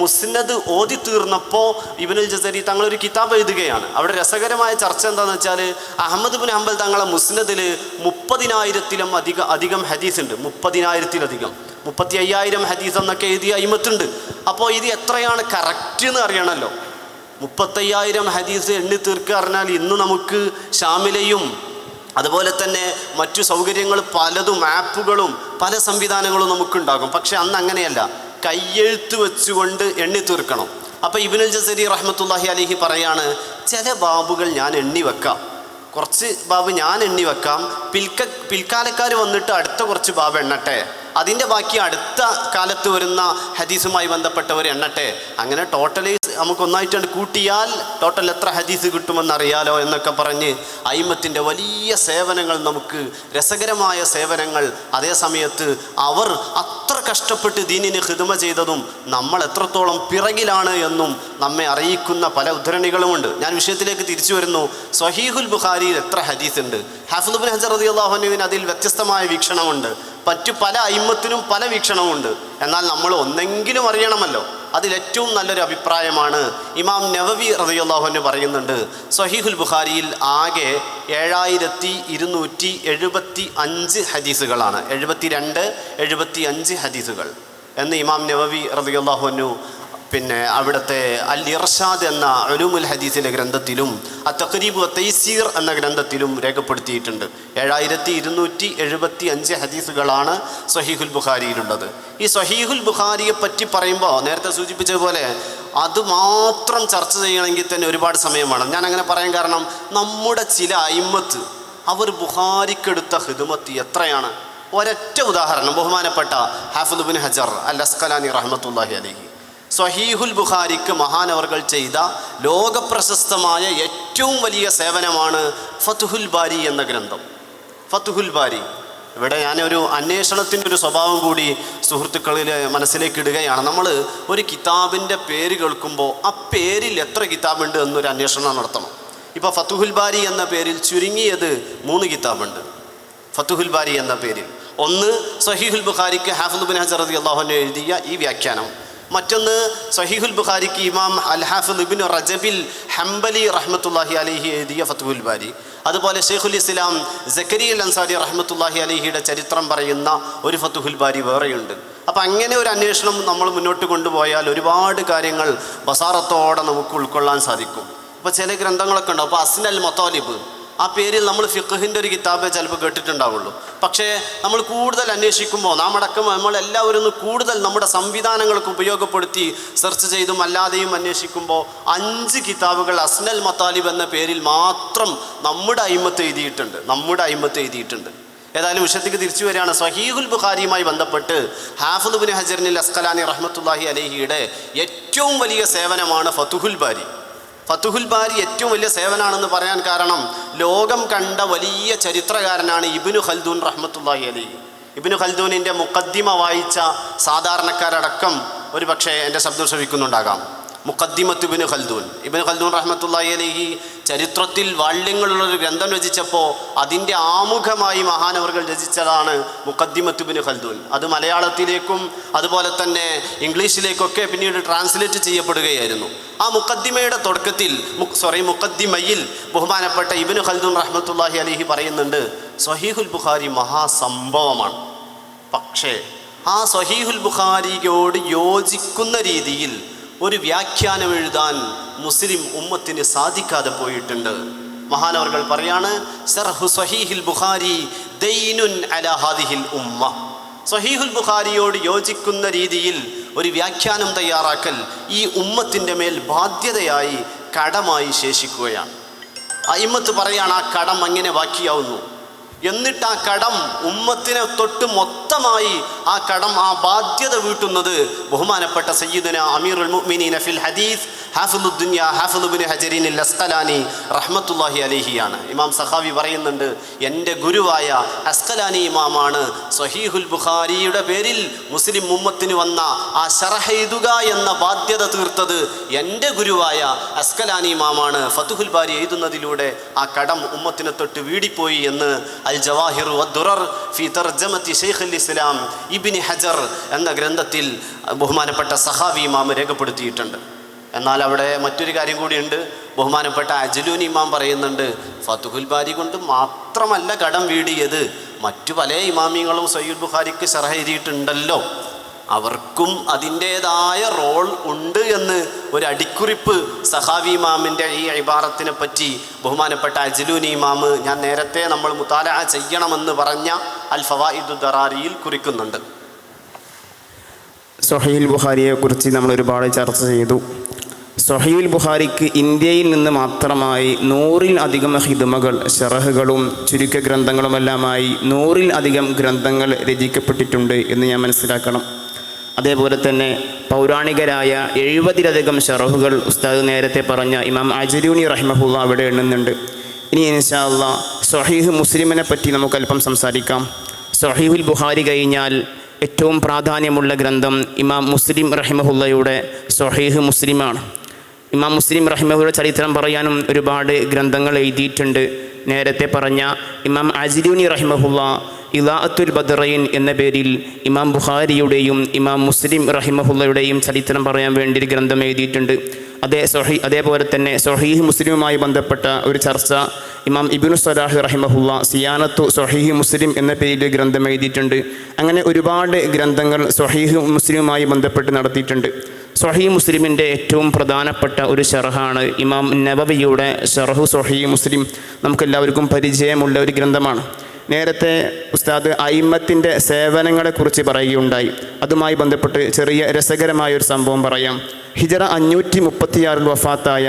മുസ്നദ് ഓതി തീർന്നപ്പോൾ ഇബ്നുൽ ജസരി തങ്ങളൊരു കിതാബ് എഴുതുകയാണ്. അവിടെ രസകരമായ ചർച്ച എന്താണെന്ന് വെച്ചാൽ, അഹ്മദ് ബിൻ ഹംബൽ തങ്ങളെ മുസ്നദിൽ 30,000-ലും അധികം ഹദീസ് ഉണ്ട്. 30,000-ലധികം, 35,000 ഹദീസ് എന്നൊക്കെ എഴുതിയ അയിമത്തുണ്ട്. അപ്പോൾ ഇത് എത്രയാണ് കറക്റ്റ് എന്ന് അറിയണമല്ലോ. 35,000 ഹദീസ് എണ്ണി തീർക്കുക പറഞ്ഞാൽ ഇന്ന് നമുക്ക് ഷാമിലയും അതുപോലെ തന്നെ മറ്റു സൗകര്യങ്ങൾ പലതും, ആപ്പുകളും പല സംവിധാനങ്ങളും നമുക്കുണ്ടാകും. പക്ഷെ അന്ന് അങ്ങനെയല്ല, കയ്യെഴുത്ത് വെച്ചുകൊണ്ട് എണ്ണി തീർക്കണം. അപ്പോൾ ഇബ്നുൽ ജസരി റഹ്മത്തുള്ളാഹി അലൈഹി പറയാണ്, ചില ബാബുകൾ ഞാൻ എണ്ണി വെക്കാം, കുറച്ച് ബാബ് ഞാൻ എണ്ണി വെക്കാം, പിൽക്കാലക്കാർ വന്നിട്ട് അടുത്ത കുറച്ച് ബാബ് എണ്ണട്ടെ, അതിൻ്റെ ബാക്കി അടുത്ത കാലത്ത് വരുന്ന ഹദീസുമായി ബന്ധപ്പെട്ടവർ എണ്ണട്ടെ. അങ്ങനെ ടോട്ടലി നമുക്കൊന്നായിട്ടാണ് കൂട്ടിയാൽ ടോട്ടൽ എത്ര ഹദീസ് കിട്ടുമെന്നറിയാലോ എന്നൊക്കെ പറഞ്ഞ് അയിമത്തിൻ്റെ വലിയ സേവനങ്ങൾ, നമുക്ക് രസകരമായ സേവനങ്ങൾ, അതേ സമയത്ത് അവർ അത്ര കഷ്ടപ്പെട്ട് ദീനിന് ഖിദ്മ ചെയ്തതും നമ്മൾ എത്രത്തോളം പിറകിലാണ് എന്നും നമ്മെ അറിയിക്കുന്ന പല ഉദ്ധരണികളുമുണ്ട്. ഞാൻ വിഷയത്തിലേക്ക് തിരിച്ചു വരുന്നു. സ്വഹീഹുൽ ബുഖാരിയിൽ എത്ര ഹദീസ് ഉണ്ട്? ഹാഫിദ് ഇബ്നു ഹജർ റളിയല്ലാഹു അൻഹുവിന് അതിൽ വ്യത്യസ്തമായ വീക്ഷണമുണ്ട്. മറ്റു പല അയിമത്തിനും പല വീക്ഷണമുണ്ട്. എന്നാൽ നമ്മൾ ഒന്നെങ്കിലും അറിയണമല്ലോ. അതിലേറ്റവും നല്ലൊരു അഭിപ്രായമാണ് ഇമാം നവവി റളിയല്ലാഹു അൻഹു പറയുന്നുണ്ട്, സ്വഹീഹുൽ ബുഖാരിയിൽ ആകെ 7,275 ഹദീസുകളാണ്. 72-75 ഹദീസുകൾ എന്ന് ഇമാം നവവി റളിയല്ലാഹു അൻഹു പിന്നെ അവിടുത്തെ അൽ ഇർഷാദ് എന്ന ഉലൂമുൽ ഹദീസിലെ ഗ്രന്ഥത്തിലും തഖ്രീബ് വ തൈസീർ എന്ന ഗ്രന്ഥത്തിലും രേഖപ്പെടുത്തിയിട്ടുണ്ട്. 7275 ഹദീസുകളാണ് സ്വഹീഹുൽ ബുഖാരിയിലുള്ളത്. ഈ സ്വഹീഹുൽ ബുഖാരിയെ പറ്റി പറയുമ്പോൾ നേരത്തെ സൂചിപ്പിച്ചതുപോലെ അത് മാത്രം ചർച്ച ചെയ്യണമെങ്കിൽ തന്നെ ഒരുപാട് സമയം വേണം. ഞാൻ അങ്ങനെ പറയാൻ കാരണം നമ്മുടെ ചില അയിമ്മത്ത് അവർ ബുഖാരിക്കെടുത്ത ഖിദ്മത്ത് എത്രയാണ്. ഒരൊറ്റ ഉദാഹരണം, ബഹുമാനപ്പെട്ട ഹാഫിദ് ഇബ്നു ഹജർ അൽ അസ്ഖലാനി റഹ്മത്തുള്ളാഹി അലൈഹി സ്വഹീഹുൽ ബുഖാരിക്ക് മഹാനവർകൾ ചെയ്ത ലോകപ്രശസ്തമായ ഏറ്റവും വലിയ സേവനമാണ് ഫത്ഹുൽ ബാരി എന്ന ഗ്രന്ഥം. ഫത്ഹുൽ ബാരി, ഇവിടെ ഞാനൊരു അന്വേഷണത്തിൻ്റെ ഒരു സ്വഭാവം കൂടി സുഹൃത്തുക്കളിൽ മനസ്സിലേക്ക് ഇടുകയാണ്. നമ്മൾ ഒരു കിതാബിൻ്റെ പേര് കേൾക്കുമ്പോൾ ആ പേരിൽ എത്ര കിതാബുണ്ട് എന്നൊരു അന്വേഷണം നടത്തണം. ഇപ്പോൾ ഫത്ഹുൽ ബാരി എന്ന പേരിൽ ചുരുങ്ങിയത് 3 കിതാബുണ്ട്. ഫത്ഹുൽ ബാരി എന്ന പേരിൽ ഒന്ന് സ്വഹീഹുൽ ബുഖാരിക്ക് ഹാഫിദ് ഇബ്നു ഹജർ റളിയല്ലാഹു അൻഹു എഴുതിയ ഈ വ്യാഖ്യാനം, മറ്റൊന്ന് സ്വഹീഹുൽ ബുഖാരിക്ക് ഇമാം അൽ ഹാഫിദ് ഇബ്നു റജബിൽ ഹംബലി റഹ്മത്തുള്ളാഹി അലൈഹി എഴുതിയ ഫത്ഹുൽ ബാരി, അതുപോലെ ഷെയ്ഖുൽ ഇസ്ലാം സക്കരിയ അൽ അൻസാരി റഹ്മത്തുള്ളാഹി അലൈഹിയുടെ ചരിത്രം പറയുന്ന ഒരു ഫത്ഹുൽ ബാരി വേറെയുണ്ട്. അപ്പം അങ്ങനെ ഒരു അന്വേഷണം നമ്മൾ മുന്നോട്ട് കൊണ്ടുപോയാൽ ഒരുപാട് കാര്യങ്ങൾ ബസാറത്തോടെ നമുക്ക് ഉൾക്കൊള്ളാൻ സാധിക്കും. ഇപ്പോൾ ചില ഗ്രന്ഥങ്ങളൊക്കെ ഉണ്ടാവും. അപ്പോൾ അസ്നൽ മത്താലിബ്, ആ പേരിൽ നമ്മൾ ഫിഖ്ഹിൻ്റെ ഒരു കിതാബേ ചിലപ്പോൾ കേട്ടിട്ടുണ്ടാവുള്ളൂ. പക്ഷേ നമ്മൾ കൂടുതൽ അന്വേഷിക്കുമ്പോൾ നാം അടക്കം നമ്മളെല്ലാവരും കൂടുതൽ നമ്മുടെ സംവിധാനങ്ങൾക്ക് ഉപയോഗപ്പെടുത്തി സെർച്ച് ചെയ്തും അല്ലാതെയും അന്വേഷിക്കുമ്പോൾ 5 കിതാബുകൾ അസ്നൽ മത്താലിബ് എന്ന പേരിൽ മാത്രം നമ്മുടെ അയിമത്ത് എഴുതിയിട്ടുണ്ട്. ഏതായാലും വിഷയത്തേക്ക് തിരിച്ചു വരികയാണ്. സ്വഹീഹുൽ ബുഖാരിയുമായി ബന്ധപ്പെട്ട് ഹാഫിദ് ഇബ്നു ഹജർ അസ്ഖലാനി റഹ്മത്തുള്ളാഹി അലൈഹിയുടെ ഏറ്റവും വലിയ സേവനമാണ് ഫത്ഹുൽ ബാരി. ഫത്ഹുൽ ബാരി ഏറ്റവും വലിയ സേവനമാണെന്ന് പറയാൻ കാരണം ലോകം കണ്ട വലിയ ചരിത്രകാരനാണ് ഇബ്നു ഖൽദൂൻ റഹ്മത്തുള്ളാഹി അലൈഹി. ഇബ്നു ഖൽദൂനിൻ്റെ മുഖദ്ദിമ വായിച്ച സാധാരണക്കാരടക്കം ഒരു പക്ഷേ എൻ്റെ ശബ്ദം ശ്രവിക്കുന്നുണ്ടാകാം. മുഖദ്ദിമത്ത് ഇബ്നു ഖൽദൂൻ റഹ്മത്തുള്ളാഹി അലൈഹി ചരിത്രത്തിൽ വാള്യങ്ങളുള്ളൊരു ഗ്രന്ഥം രചിച്ചപ്പോൾ അതിൻ്റെ ആമുഖമായി മഹാനവർകൾ രചിച്ചതാണ് മുഖദ്ദിമത്ത് ഇബ്നു ഖൽദൂൻ. അത് മലയാളത്തിലേക്കും അതുപോലെ തന്നെ ഇംഗ്ലീഷിലേക്കൊക്കെ പിന്നീട് ട്രാൻസ്ലേറ്റ് ചെയ്യപ്പെടുകയായിരുന്നു. ആ മുഖദ്ദിമയുടെ തുടക്കത്തിൽ മുഖദ്ദിമയിൽ ബഹുമാനപ്പെട്ട ഇബ്നു ഖൽദൂൻ റഹ്മത്തുള്ളാഹി അലൈഹി പറയുന്നുണ്ട്, സ്വഹീഹുൽ ബുഖാരി മഹാസംഭവമാണ്. പക്ഷേ ആ സ്വഹീഹുൽ ബുഖാരിയോട് യോജിക്കുന്ന രീതിയിൽ ഒരു വ്യാഖ്യാനം എഴുതാൻ മുസ്ലിം ഉമ്മത്തിന് സാധിക്കാതെ പോയിട്ടുണ്ട്. മഹാനവർകൾ പറയാണ്, ശർഹു സ്വഹീഹുൽ ബുഖാരി ദൈനുൻ അലാ ഹാദിഹിൽ ഉമ്മ. സ്വഹീഹുൽ ബുഖാരിയോട് യോജിക്കുന്ന രീതിയിൽ ഒരു വ്യാഖ്യാനം തയ്യാറാക്കൽ ഈ ഉമ്മത്തിൻ്റെ മേൽ ബാധ്യതയായി, കടമായി ശേഷിക്കുകയാണ്. അയിമ്മത്ത് പറയാണ് ആ കടം അങ്ങനെ ബാക്കിയാവുന്നു. എന്നിട്ട് ആ കടം ഉമ്മത്തിനെ തൊട്ട് മൊത്തമായി ആ ബാധ്യത വീട്ടുന്നത് ബഹുമാനപ്പെട്ട സയ്യിദുന അമീറുൽ മുഅ്മിനീന ഫിൽ ഹദീസ് ഹാഫിദുദ് ദുനിയ ഹാഫിദ് ഇബ്നു ഹജറിൻ അൽ അസ്ഖലാനി റഹ്മത്തുള്ളാഹി അലൈഹിയാണ്. ഇമാം സഖാവി പറയുന്നുണ്ട്, എൻ്റെ ഗുരുവായ അസ്ഖലാനി ഇമാമാണ് സ്വഹീഹുൽ ബുഖാരിയുടെ പേരിൽ മുസ്ലിം ഉമ്മത്തിന് വന്ന ആ ശറഹ് എഴുതുക എന്ന ബാധ്യത തീർത്തത് എൻ്റെ ഗുരുവായ അസ്ഖലാനി ഇമാമാണ്. ഫത്ഹുൽ ബാരി എഴുതുന്നതിലൂടെ ആ കടം ഉമ്മത്തിനെ തൊട്ട് വീടിപ്പോയി എന്ന് അൽ ജവാഹിർ വദ്ദുറർ ഫി തർജമത്തി ശൈഖുൽ ഇസ്ലാം ഇബ്നു ഹജർ എന്ന ഗ്രന്ഥത്തിൽ ബഹുമാനപ്പെട്ട സഖാവി ഇമാം രേഖപ്പെടുത്തിയിട്ടുണ്ട്. എന്നാൽ അവിടെ മറ്റൊരു കാര്യം കൂടിയുണ്ട്. ബഹുമാനപ്പെട്ട അജ്ലൂനി ഇമാം പറയുന്നുണ്ട്, ഫത്ഹുൽ ബാരി കൊണ്ട് മാത്രമല്ല കടം വീടിയത്, മറ്റു പല ഇമാമിങ്ങളും സയ്യിദ് ബുഖാരിക്ക് ശറഹ് എഴുതിയിട്ടുണ്ടല്ലോ, അവർക്കും അതിൻ്റേതായ റോൾ ഉണ്ട് എന്ന് ഒരു അടിക്കുറിപ്പ് സഖാവി ഇമാമിൻ്റെ ഈ ഇബാറത്തിനെ പറ്റി ബഹുമാനപ്പെട്ട അജ്ലൂനി ഇമാം ഞാൻ നേരത്തെ നമ്മൾ മുതാലഅ ചെയ്യണമെന്ന് പറഞ്ഞ അൽ ഫവായിദു ദറാരിയിൽ കുറിക്കുന്നുണ്ട്. സ്വഹീഹുൽ ബുഖാരിയെക്കുറിച്ച് നമ്മൾ ഒരുപാട് ചർച്ച ചെയ്തു. സ്വഹീഹുൽ ബുഖാരിക്ക് ഇന്ത്യയിൽ നിന്ന് മാത്രമായി 100-ൽ-അധികം ഹിദ്മകൾ, ശറഹുകളും ചുരുക്ക ഗ്രന്ഥങ്ങളുമെല്ലാമായി 100-ൽ-അധികം ഗ്രന്ഥങ്ങൾ രചിക്കപ്പെട്ടിട്ടുണ്ട് എന്ന് ഞാൻ മനസ്സിലാക്കണം. അതേപോലെ തന്നെ പൗരാണികരായ 70-ലധികം ശറഹുകൾ ഉസ്താദ് നേരത്തെ പറഞ്ഞ ഇമാം അജ്ലൂനി റഹിമഹുള്ള അവിടെ എണ്ണുന്നുണ്ട്. ഇനി ഇൻഷാ അല്ലാഹ് സ്വഹീഹ് മുസ്ലിമിനെ പറ്റി നമുക്ക് അല്പം സംസാരിക്കാം. സ്വഹീഹുൽ ബുഖാരി കഴിഞ്ഞാൽ ഏറ്റവും പ്രാധാന്യമുള്ള ഗ്രന്ഥം ഇമാം മുസ്ലിം റഹിമഹുള്ളയുടെ സ്വഹീഹ് മുസ്ലിമാണ്. ഇമാം മുസ്ലിം റഹിമഹുള്ളയുടെ ചരിത്രം പറയാനും ഒരുപാട് ഗ്രന്ഥങ്ങൾ എഴുതിയിട്ടുണ്ട്. നേരത്തെ പറഞ്ഞ ഇമാം അജ്ലൂനി റഹിമഹുള്ള ഇളാഅത്തുൽ ബദ്റൈൻ എന്ന പേരിൽ ഇമാം ബുഖാരിയുടെയും ഇമാം മുസ്ലിം റഹിമഹുള്ളയുടെയും ചരിത്രം പറയാൻ വേണ്ടി ഒരു ഗ്രന്ഥം എഴുതിയിട്ടുണ്ട്. അതേപോലെ തന്നെ സ്വഹീഹ് മുസ്ലിമുമായി ബന്ധപ്പെട്ട ഒരു ചർച്ച ഇമാം ഇബ്നു സ്വലാഹ് റഹിമഹുള്ള സിയാനത്തു സ്വഹീഹ് മുസ്ലിം എന്ന പേരിൽ ഗ്രന്ഥം എഴുതിയിട്ടുണ്ട്. അങ്ങനെ ഒരുപാട് ഗ്രന്ഥങ്ങൾ സ്വഹീഹ് മുസ്ലിമുമായി ബന്ധപ്പെട്ട് നടത്തിയിട്ടുണ്ട്. സ്വഹീഹ് മുസ്ലിമിൻ്റെ ഏറ്റവും പ്രധാനപ്പെട്ട ഒരു ഷർഹാണ് ഇമാം നവവിയുടെ ഷർഹു സ്വഹീഹ് മുസ്ലിം. നമുക്കെല്ലാവർക്കും പരിചയമുള്ള ഒരു ഗ്രന്ഥമാണ്. നേരത്തെ ഉസ്താദ് അയിമ്മത്തിൻ്റെ സേവനങ്ങളെക്കുറിച്ച് പറയുകയുണ്ടായി. അതുമായി ബന്ധപ്പെട്ട് ചെറിയ രസകരമായ ഒരു സംഭവം പറയാം. ഹിജറ 536 വഫാത്തായ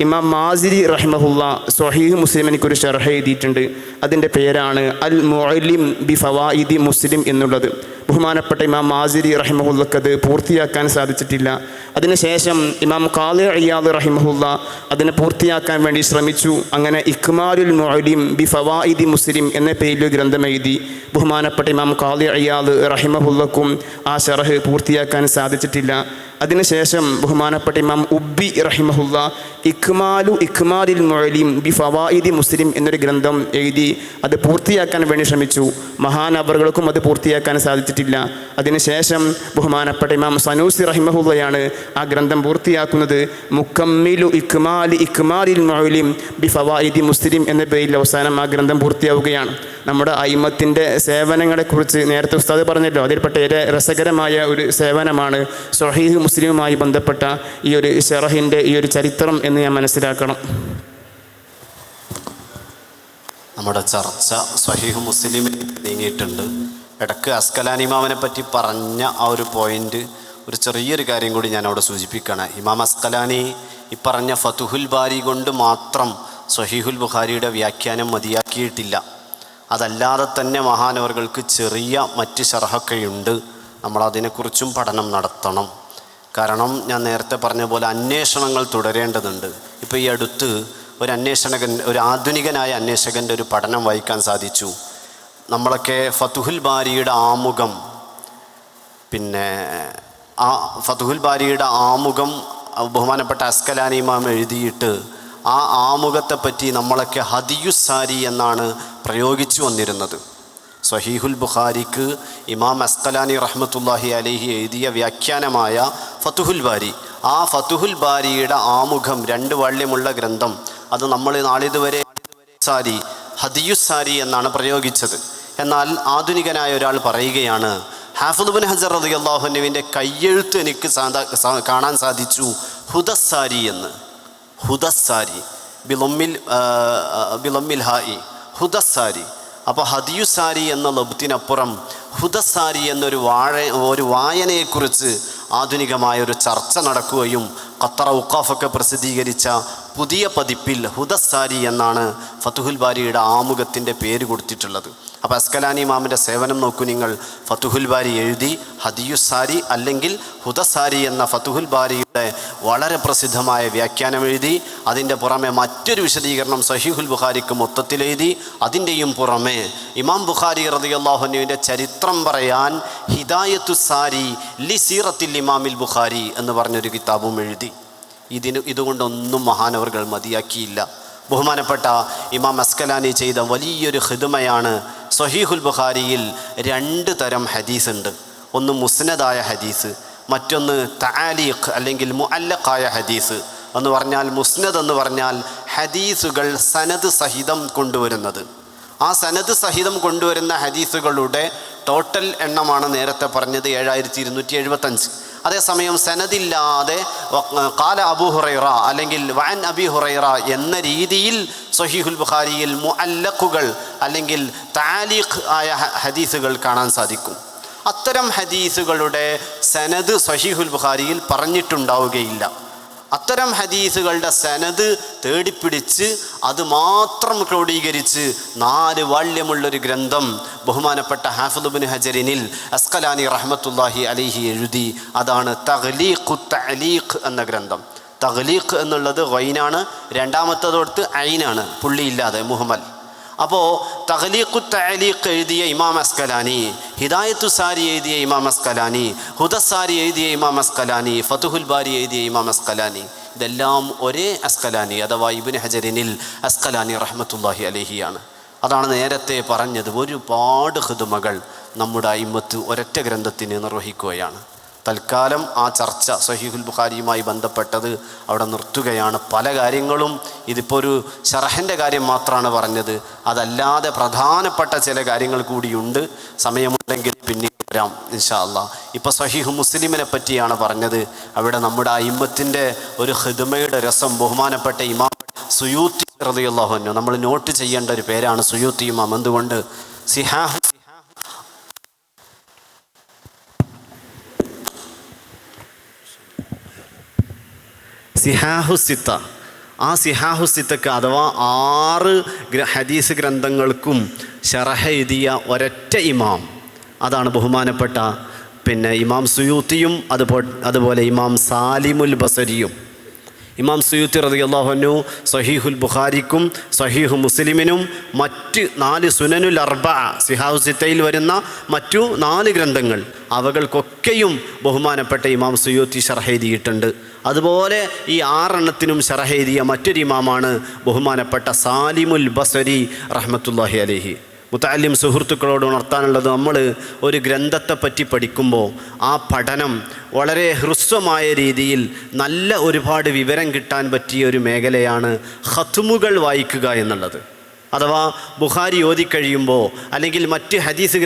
ഇമാം മാസിരി റഹിമഹുല്ല സ്വഹീഹ് മുസ്ലിമിനൊരു ഷർഹ് എഴുതിയിട്ടുണ്ട്. അതിൻ്റെ പേരാണ് അൽ മുഅല്ലിം ബി ഫവായിദി മുസ്ലിം എന്നുള്ളത്. ബഹുമാനപ്പെട്ട ഇമാം മാസിരി റഹിമഹുല്ലക്കത് പൂർത്തിയാക്കാൻ സാധിച്ചിട്ടില്ല. അതിനുശേഷം ഇമാം ഖാദി ഇയാദ് റഹിമഹുല്ല അതിനെ പൂർത്തിയാക്കാൻ വേണ്ടി ശ്രമിച്ചു. അങ്ങനെ ഇക്മാലുൽ മുഅല്ലിം ബി ഫവായിദി മുസ്ലിം എന്ന പേരിൽ ഗ്രന്ഥം എഴുതി. ബഹുമാനപ്പെട്ട ഇമാം ഖാദി ഇയാദ് റഹിമഹുല്ലക്കും ആ ഷർഹ് പൂർത്തിയാക്കാൻ സാധിച്ചിട്ടില്ല. അതിനുശേഷം ബഹുമാനപ്പെട്ട ഇമാം ഉബ്ബി റഹിമഹുല്ല ഇക്മാലിൽ മുഅല്ലിം ബി ഫവായിദി മുസ്ലിം എന്നൊരു ഗ്രന്ഥം എഴുതി. അത് പൂർത്തിയാക്കാൻ വേണ്ടി ശ്രമിച്ചു. മഹാനവറുകൾക്കും അത് പൂർത്തിയാക്കാൻ സാധിച്ചിട്ടില്ല. അതിനുശേഷം ബഹുമാനപ്പെട്ട ഇമാം സനൂസി റഹിമഹുല്ലയാണ് ആ ഗ്രന്ഥം പൂർത്തിയാക്കുന്നത്. മുക്കമ്മിലു ഇക്മാലിൽ മുഅല്ലിം ബി ഫവായിദി മുസ്ലിം എന്ന പേരിൽ അവസാനം ആ ഗ്രന്ഥം പൂർത്തിയാവുകയാണ്. നമ്മുടെ അയിമത്തിൻ്റെ സേവനങ്ങളെക്കുറിച്ച് നേരത്തെ ഉസ്താദ് പറഞ്ഞല്ലോ, അതിൽപ്പെട്ട ഏറെ രസകരമായ ഒരു സേവനമാണ് സ്വഹീഹ് മുസ്ലിമുമായി ബന്ധപ്പെട്ട ഈ ഒരു ഷറഹിൻ്റെ ഈ ഒരു ചരിത്രം എന്ന് ഞാൻ മനസ്സിലാക്കണം. നമ്മുടെ ചർച്ച സ്വഹീഹ് മുസ്ലിമിൽ നീങ്ങിയിട്ടുണ്ട്. ഇടയ്ക്ക് അസ്കലാനി ഇമാമിനെ പറ്റി പറഞ്ഞ ആ ഒരു പോയിൻ്റ്, ഒരു ചെറിയൊരു കാര്യം കൂടി ഞാൻ അവിടെ സൂചിപ്പിക്കുകയാണ്. ഇമാം അസ്കലാനി ഈ പറഞ്ഞ ഫതുഹുൽ ബാരി കൊണ്ട് മാത്രം സ്വഹീഹുൽ ബുഖാരിയുടെ വ്യാഖ്യാനം മതിയാക്കിയിട്ടില്ല. അതല്ലാതെ തന്നെ മഹാനവറുകൾക്ക് ചെറിയ മറ്റ് ഷർഹൊക്കെയുണ്ട്. നമ്മളതിനെക്കുറിച്ചും പഠനം നടത്തണം. കാരണം ഞാൻ നേരത്തെ പറഞ്ഞ പോലെ അന്വേഷണങ്ങൾ തുടരേണ്ടതുണ്ട്. ഇപ്പോൾ ഈ അടുത്ത് ഒരു ആധുനികനായ അന്വേഷകൻ്റെ ഒരു പഠനം വായിക്കാൻ സാധിച്ചു. നമ്മളൊക്കെ ഫതുഹുൽ ബാരിയുടെ ആമുഖം ഫതുഹുൽ ബാരിയുടെ ആമുഖം ബഹുമാനപ്പെട്ട അസ്കലാനി ഇമാം എഴുതിയിട്ട് ആ ആമുഖത്തെപ്പറ്റി നമ്മളൊക്കെ ഹദിയുസ്സാരി എന്നാണ് പ്രയോഗിച്ചു വന്നിരുന്നത്. സ്വഹീഹുൽ ബുഖാരിക്ക് ഇമാം അസ്കലാനി റഹ്മത്തുള്ളാഹി അലൈഹി എഴുതിയ വ്യാഖ്യാനമായ ഫതുഹുൽ ബാരി, ആ ഫതുഹുൽ ബാരിയുടെ ആമുഖം 2 വാള്യമുള്ള ഗ്രന്ഥം, അത് നമ്മൾ നാളിതുവരെ ഹദിയുസ്സാരി എന്നാണ് പ്രയോഗിച്ചത്. എന്നാൽ ആധുനികനായ ഒരാൾ പറയുകയാണ്, ഹാഫിദ് ഇബ്നു ഹജർ റളിയല്ലാഹു അൻഹുവിൻ്റെ കയ്യെഴുത്ത് എനിക്ക് കാണാൻ സാധിച്ചു ഹുദസ്സാരി എന്ന്. ഹുദസ്സാരി ബിളമ്മിൽ ഹായി, ഹുദസ്സാരി. അപ്പോൾ ഹദിയുസാരി എന്ന ലബ്തിനപ്പുറം ഹുദസ്സാരി എന്നൊരു വായനയെക്കുറിച്ച് ആധുനികമായൊരു ചർച്ച നടക്കുകയും ഖത്തർ ഔഖാഫൊക്കെ പ്രസിദ്ധീകരിച്ച പുതിയ പതിപ്പിൽ ഹുദസ്സാരി എന്നാണ് ഫതുഹുൽ ബാരിയുടെ ആമുഖത്തിൻ്റെ പേര് കൊടുത്തിട്ടുള്ളത്. അപ്പോൾ അസ്കലാനി ഇമാമിൻ്റെ സേവനം നോക്കൂ നിങ്ങൾ. ഫതുഹുൽ ബാരി എഴുതി ഹദിയുസാരി അല്ലെങ്കിൽ ഹുദസ്സാരി എന്ന ഫതുഹുൽ ബാരിയുടെ വളരെ പ്രസിദ്ധമായ വ്യാഖ്യാനം എഴുതി. അതിൻ്റെ പുറമെ മറ്റൊരു വിശദീകരണം സ്വഹീഹുൽ ബുഖാരിക്ക് മൊത്തത്തിലെഴുതി. അതിൻ്റെയും പുറമെ ഇമാം ബുഖാരി റളിയല്ലാഹു അൻഹുവിൻ്റെ ചരിത്രം പറയാൻ ഹിദായത്തുസ്സാരി ലി സീറത്തിൽ ഇമാമിൽ ബുഖാരി എന്ന് പറഞ്ഞൊരു കിതാബും എഴുതി. ഇതുകൊണ്ടൊന്നും മഹാനവറുകൾ മതിയാക്കിയില്ല. ബഹുമാനപ്പെട്ട ഇമാം അസ്കലാനി ചെയ്ത വലിയൊരു ഖിദ്മയാണ്. സ്വഹീഹുൽ ബുഖാരിയിൽ 2 തരം ഹദീസ് ഉണ്ട്. ഒന്ന് മുസ്നദായ ഹദീസ്, മറ്റൊന്ന് തആലീഖ് അല്ലെങ്കിൽ മുഅല്ലഖായ ഹദീസ് എന്ന് പറഞ്ഞാൽ, മുസ്നദ് എന്ന് പറഞ്ഞാൽ ഹദീസുകൾ സനദ് സഹിതം കൊണ്ടുവരുന്നത്. ആ സനദ് സഹിതം കൊണ്ടുവരുന്ന ഹദീസുകളുടെ ടോട്ടൽ എണ്ണമാണ് നേരത്തെ പറഞ്ഞത് 7275. അതേസമയം സനദില്ലാതെ ഖാല അബൂ ഹുറൈറ അല്ലെങ്കിൽ വഅൻ അബി ഹുറൈറ എന്ന രീതിയിൽ സ്വഹീഹുൽ ബുഖാരിയിൽ മുഅല്ലഖുകൾ അല്ലെങ്കിൽ തആലീഖ് ആയ ഹദീസുകൾ കാണാൻ സാധിക്കും. അത്തരം ഹദീസുകളുടെ സനദ് സ്വഹീഹുൽ ബുഖാരിയിൽ പറഞ്ഞിട്ടുണ്ടാവുകയില്ല. അത്തരം ഹദീസുകളുടെ സനദ് തേടിപ്പിടിച്ച് അത് മാത്രം ക്രോഡീകരിച്ച് 4 വാള്യമുള്ളൊരു ഗ്രന്ഥം ബഹുമാനപ്പെട്ട ഹാഫിദ് ഇബ്നു ഹജറിനിൽ അസ്കലാനി റഹ്മത്തുള്ളാഹി അലൈഹി എഴുതി. അതാണ് തഗ്ലീഖു തഅലീഖ് എന്ന ഗ്രന്ഥം. തഗ്ലീഖ് എന്നുള്ളത് ഗൈനാണ്, രണ്ടാമത്തതോടത്ത് ഐനാണ്, പുള്ളിയില്ലാതെ, മുഹമ്മൽ. അപ്പോൾ തഗ്ലീഖു തഅലീഖ് എഴുതിയ ഇമാം അസ്കലാനി, ഹിദായത്തുസാരി എഴുതിയ ഇമാം അസ്കലാനി, ഹുദസ്സാരി എഴുതിയ ഇമാം അസ്കലാനി, ഫതുഹുൽ ബാരി എഴുതിയ ഇമാം അസ്കലാനി, ഇതെല്ലാം ഒരേ അസ്കലാനി അഥവാ ഇബ്നു ഹജറിനിൽ അസ്കലാനി റഹ്മത്തുള്ളാഹി അലൈഹിയാണ്. അതാണ് നേരത്തെ പറഞ്ഞത്, ഒരുപാട് ഖിദ്മകൾ നമ്മുടെ അയിമ്മത്ത് ഒരൊറ്റ ഗ്രന്ഥത്തിന് നിർവഹിക്കുകയാണ്. തൽക്കാലം ആ ചർച്ച സ്വഹീഹുൽ ബുഖാരിയുമായി ബന്ധപ്പെട്ടത് അവിടെ നിർത്തുകയാണ്. പല കാര്യങ്ങളും, ഇതിപ്പോൾ ഒരു ശറഹിൻ്റെ കാര്യം മാത്രമാണ് പറഞ്ഞത്, അതല്ലാതെ പ്രധാനപ്പെട്ട ചില കാര്യങ്ങൾ കൂടിയുണ്ട്. സമയമുണ്ടെങ്കിൽ പിന്നീട് വരാം ഇൻഷാ അല്ലാഹ്. ഇപ്പോൾ സഹീഹ് മുസ്ലിമിനെ പറ്റിയാണ് പറഞ്ഞത്. അവിടെ നമ്മുടെ അയിമ്മത്തിൻ്റെ ഒരു ഖിദ്മയുടെ രസം ബഹുമാനപ്പെട്ട ഇമാം സുയൂത്തി റളിയല്ലാഹു അൻഹു, നമ്മൾ നോട്ട് ചെയ്യേണ്ട ഒരു പേരാണ് സുയൂത്തി ഇമാം. എന്തുകൊണ്ട്? സിഹാഹുസിത്ത, ആ സിഹാഹുസിത്തക്ക് അഥവാ 6 ഹദീസ് ഗ്രന്ഥങ്ങൾക്കും ശറഹ് എഴുതിയ ഒരൊറ്റ ഇമാം, അതാണ് ബഹുമാനപ്പെട്ട ഇമാം സുയൂത്തിയും അതുപോലെ ഇമാം സാലിമുൽ ബസരിയും. ഇമാം സുയൂത്തി റളിയല്ലാഹു അൻഹു സഹീഹുൽ ബുഖാരിക്കും സഹീഹു മുസ്ലിമിനും മറ്റ് 4 സുനനുൽ അർബഅ സിഹാഹു സിത്തയിൽ വരുന്ന മറ്റു 4 ഗ്രന്ഥങ്ങൾ അവകൾക്കൊക്കെയും ബഹുമാനപ്പെട്ട ഇമാം സുയൂത്തി ശറഹ് എഴുതിയിട്ടുണ്ട്. അതുപോലെ ഈ 6 എണ്ണത്തിനും ശറഹ് എഴുതിയ മറ്റൊരു ഇമാമാണ് ബഹുമാനപ്പെട്ട സാലിമുൽ ബസരി റഹ്മത്തുള്ളാഹി അലൈഹി. മുതഅല്ലിം സുഹൃത്തുക്കളോട് ഉണർത്താനുള്ളത്, നമ്മൾ ഒരു ഗ്രന്ഥത്തെ പറ്റി പഠിക്കുമ്പോൾ ആ പഠനം വളരെ ഹ്രസ്വമായ രീതിയിൽ നല്ല ഒരുപാട് വിവരം കിട്ടാൻ പറ്റിയ ഒരു മേഖലയാണ് ഖത്മുകൾ വായിക്കുക എന്നുള്ളത്. അഥവാ ബുഖാരി ഓതിക്കഴിയുമ്പോൾ അല്ലെങ്കിൽ മറ്റ് ഹദീസ്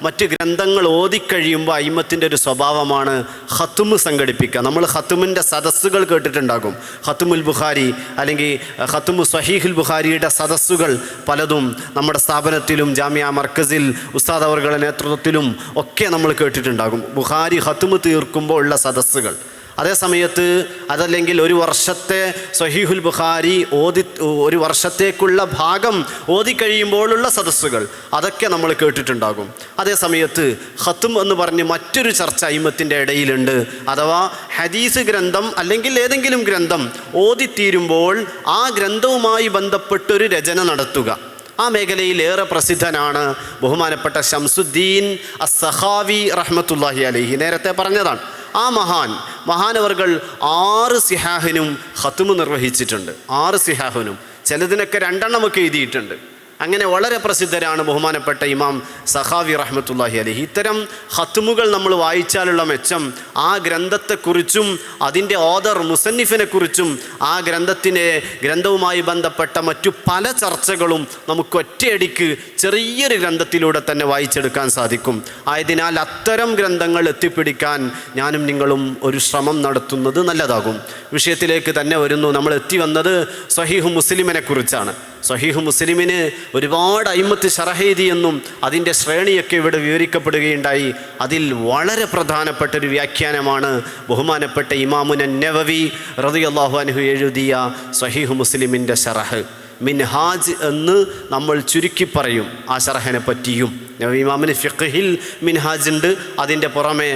മറ്റ് ഗ്രന്ഥങ്ങൾ ഓതിക്കഴിയുമ്പോൾ അയിമ്മത്തിൻ്റെ ഒരു സ്വഭാവമാണ് ഖത്മ് സംഘടിപ്പിക്കുക. നമ്മൾ ഖത്മിൻ്റെ സദസ്സുകൾ കേട്ടിട്ടുണ്ടാകും. ഖത്മുൽ ബുഖാരി അല്ലെങ്കിൽ ഖത്മു സഹീഹുൽ ബുഖാരിയുടെ സദസ്സുകൾ പലതും നമ്മുടെ സ്ഥാപനത്തിലും ജാമിയ മർക്കസിൽ ഉസ്താദ് അവരുടെ നേതൃത്വത്തിലും ഒക്കെ നമ്മൾ കേട്ടിട്ടുണ്ടാകും. ബുഖാരി ഖത്മ് തീർക്കുമ്പോൾ ഉള്ള സദസ്സുകൾ. അതേ സമയത്ത് അതല്ലെങ്കിൽ ഒരു വർഷത്തെ സഹീഹുൽ ബുഖാരി ഒരു വർഷത്തേക്കുള്ള ഭാഗം ഓതിക്കഴിയുമ്പോഴുള്ള സദസ്സുകൾ, അതൊക്കെ നമ്മൾ കേട്ടിട്ടുണ്ടാകും. അതേ സമയത്ത് ഖത്ം എന്ന് പറഞ്ഞ് മറ്റൊരു ചർച്ച അയിമ്മത്തിൻ്റെ ഇടയിലുണ്ട്. അഥവാ ഹദീസ് ഗ്രന്ഥം അല്ലെങ്കിൽ ഏതെങ്കിലും ഗ്രന്ഥം ഓതിത്തീരുമ്പോൾ ആ ഗ്രന്ഥവുമായി ബന്ധപ്പെട്ടൊരു രചന നടത്തുക. ആ മേഖലയിൽ ഏറെ പ്രസിദ്ധനാണ് ബഹുമാനപ്പെട്ട ശംസുദ്ദീൻ അസ്സഖാവി റഹ്മത്തുള്ളാഹി അലൈഹി. നേരത്തെ പറഞ്ഞതാണ്. ആ മഹാനവർകൾ 6 സിഹാഹിനും ഖത്മ് നിർവഹിച്ചിട്ടുണ്ട്. 6 സിഹാഹിനും, ചിലതിനൊക്കെ 2 എണ്ണമൊക്കെ എഴുതിയിട്ടുണ്ട്. അങ്ങനെ വളരെ പ്രസിദ്ധരാണ് ബഹുമാനപ്പെട്ട ഇമാം സഖാവി റഹ്മത്തുള്ളാഹി അലൈഹി. ഇത്തരം ഖത്മുകൾ നമ്മൾ വായിച്ചാലുള്ള മെച്ചം ആ ഗ്രന്ഥത്തെക്കുറിച്ചും അതിൻ്റെ ഓദർ മുസന്നിഫിനെക്കുറിച്ചും ആ ഗ്രന്ഥവുമായി ബന്ധപ്പെട്ട മറ്റു പല ചർച്ചകളും നമുക്ക് ഒറ്റയടിക്ക് ചെറിയൊരു ഗ്രന്ഥത്തിലൂടെ തന്നെ വായിച്ചെടുക്കാൻ സാധിക്കും. ആയതിനാൽ അത്തരം ഗ്രന്ഥങ്ങൾ എത്തിപ്പിടിക്കാൻ ഞാനും നിങ്ങളും ഒരു ശ്രമം നടത്തുന്നത് നല്ലതാകും. വിഷയത്തിലേക്ക് തന്നെ വരുന്നു. നമ്മൾ എത്തി വന്നത് സഹീഹു മുസ്ലിമിനെ കുറിച്ചാണ്. സഹീഹു മുസ്ലിമിന് ഒരുപാട് അയിമ്മത്ത് ശറഹ് എന്നും അതിൻ്റെ ശ്രേണിയൊക്കെ ഇവിടെ വിവരിക്കപ്പെടുകയുണ്ടായി. അതിൽ വളരെ പ്രധാനപ്പെട്ട ഒരു വ്യാഖ്യാനമാണ് ബഹുമാനപ്പെട്ട ഇമാമുൻ നവവി റളിയല്ലാഹു അൻഹു എഴുതിയ സഹീഹു മുസ്ലിമിൻ്റെ ശറഹ്. മിൻഹാജ് എന്ന് നമ്മൾ ചുരുക്കി പറയും ആ ശറഹിനെ പറ്റിയും. ഇമാമിന് ഫിഖ്ഹിൽ മിൻഹാജ് ഉണ്ട്. അതിൻ്റെ പുറമെ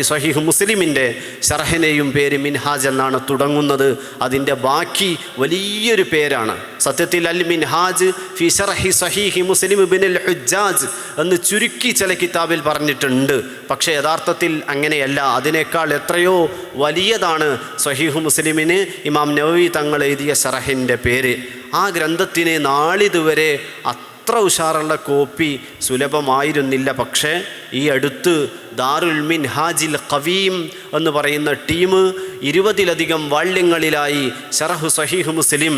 സഹീഹു മുസ്ലിമിൻ്റെ ശറഹിനെയും പേര് മിൻഹാജ് എന്നാണ് തുടങ്ങുന്നത്. അതിൻ്റെ ബാക്കി വലിയൊരു പേരാണ്. സത്യത്തിൽ അൽ മിൻഹാജ് ഫി ശർഹി സഹീഹി മുസ്ലിം ഇബ്നുൽ ഹുജ്ജാജ് എന്ന് ചുരുക്കി ചില കിതാബിൽ പറഞ്ഞിട്ടുണ്ട്. പക്ഷേ യഥാർത്ഥത്തിൽ അങ്ങനെയല്ല. അതിനേക്കാൾ എത്രയോ വലിയതാണ് സഹീഹു മുസ്ലിമിന് ഇമാം നവവി തങ്ങൾ എഴുതിയ ശറഹിൻ്റെ പേര്. ആ ഗ്രന്ഥത്തിന് നാളിതുവരെ അത്ര ഉഷാറുള്ള കോപ്പി സുലഭമായിരുന്നില്ല. പക്ഷേ ഈ അടുത്ത് ദാറുൽ മിൻഹാജിൽ ഖവീം എന്ന് പറയുന്ന ടീം 20ലധികം വാള്യങ്ങളിലായി ശറഹ് സഹീഹ് മുസ്ലിം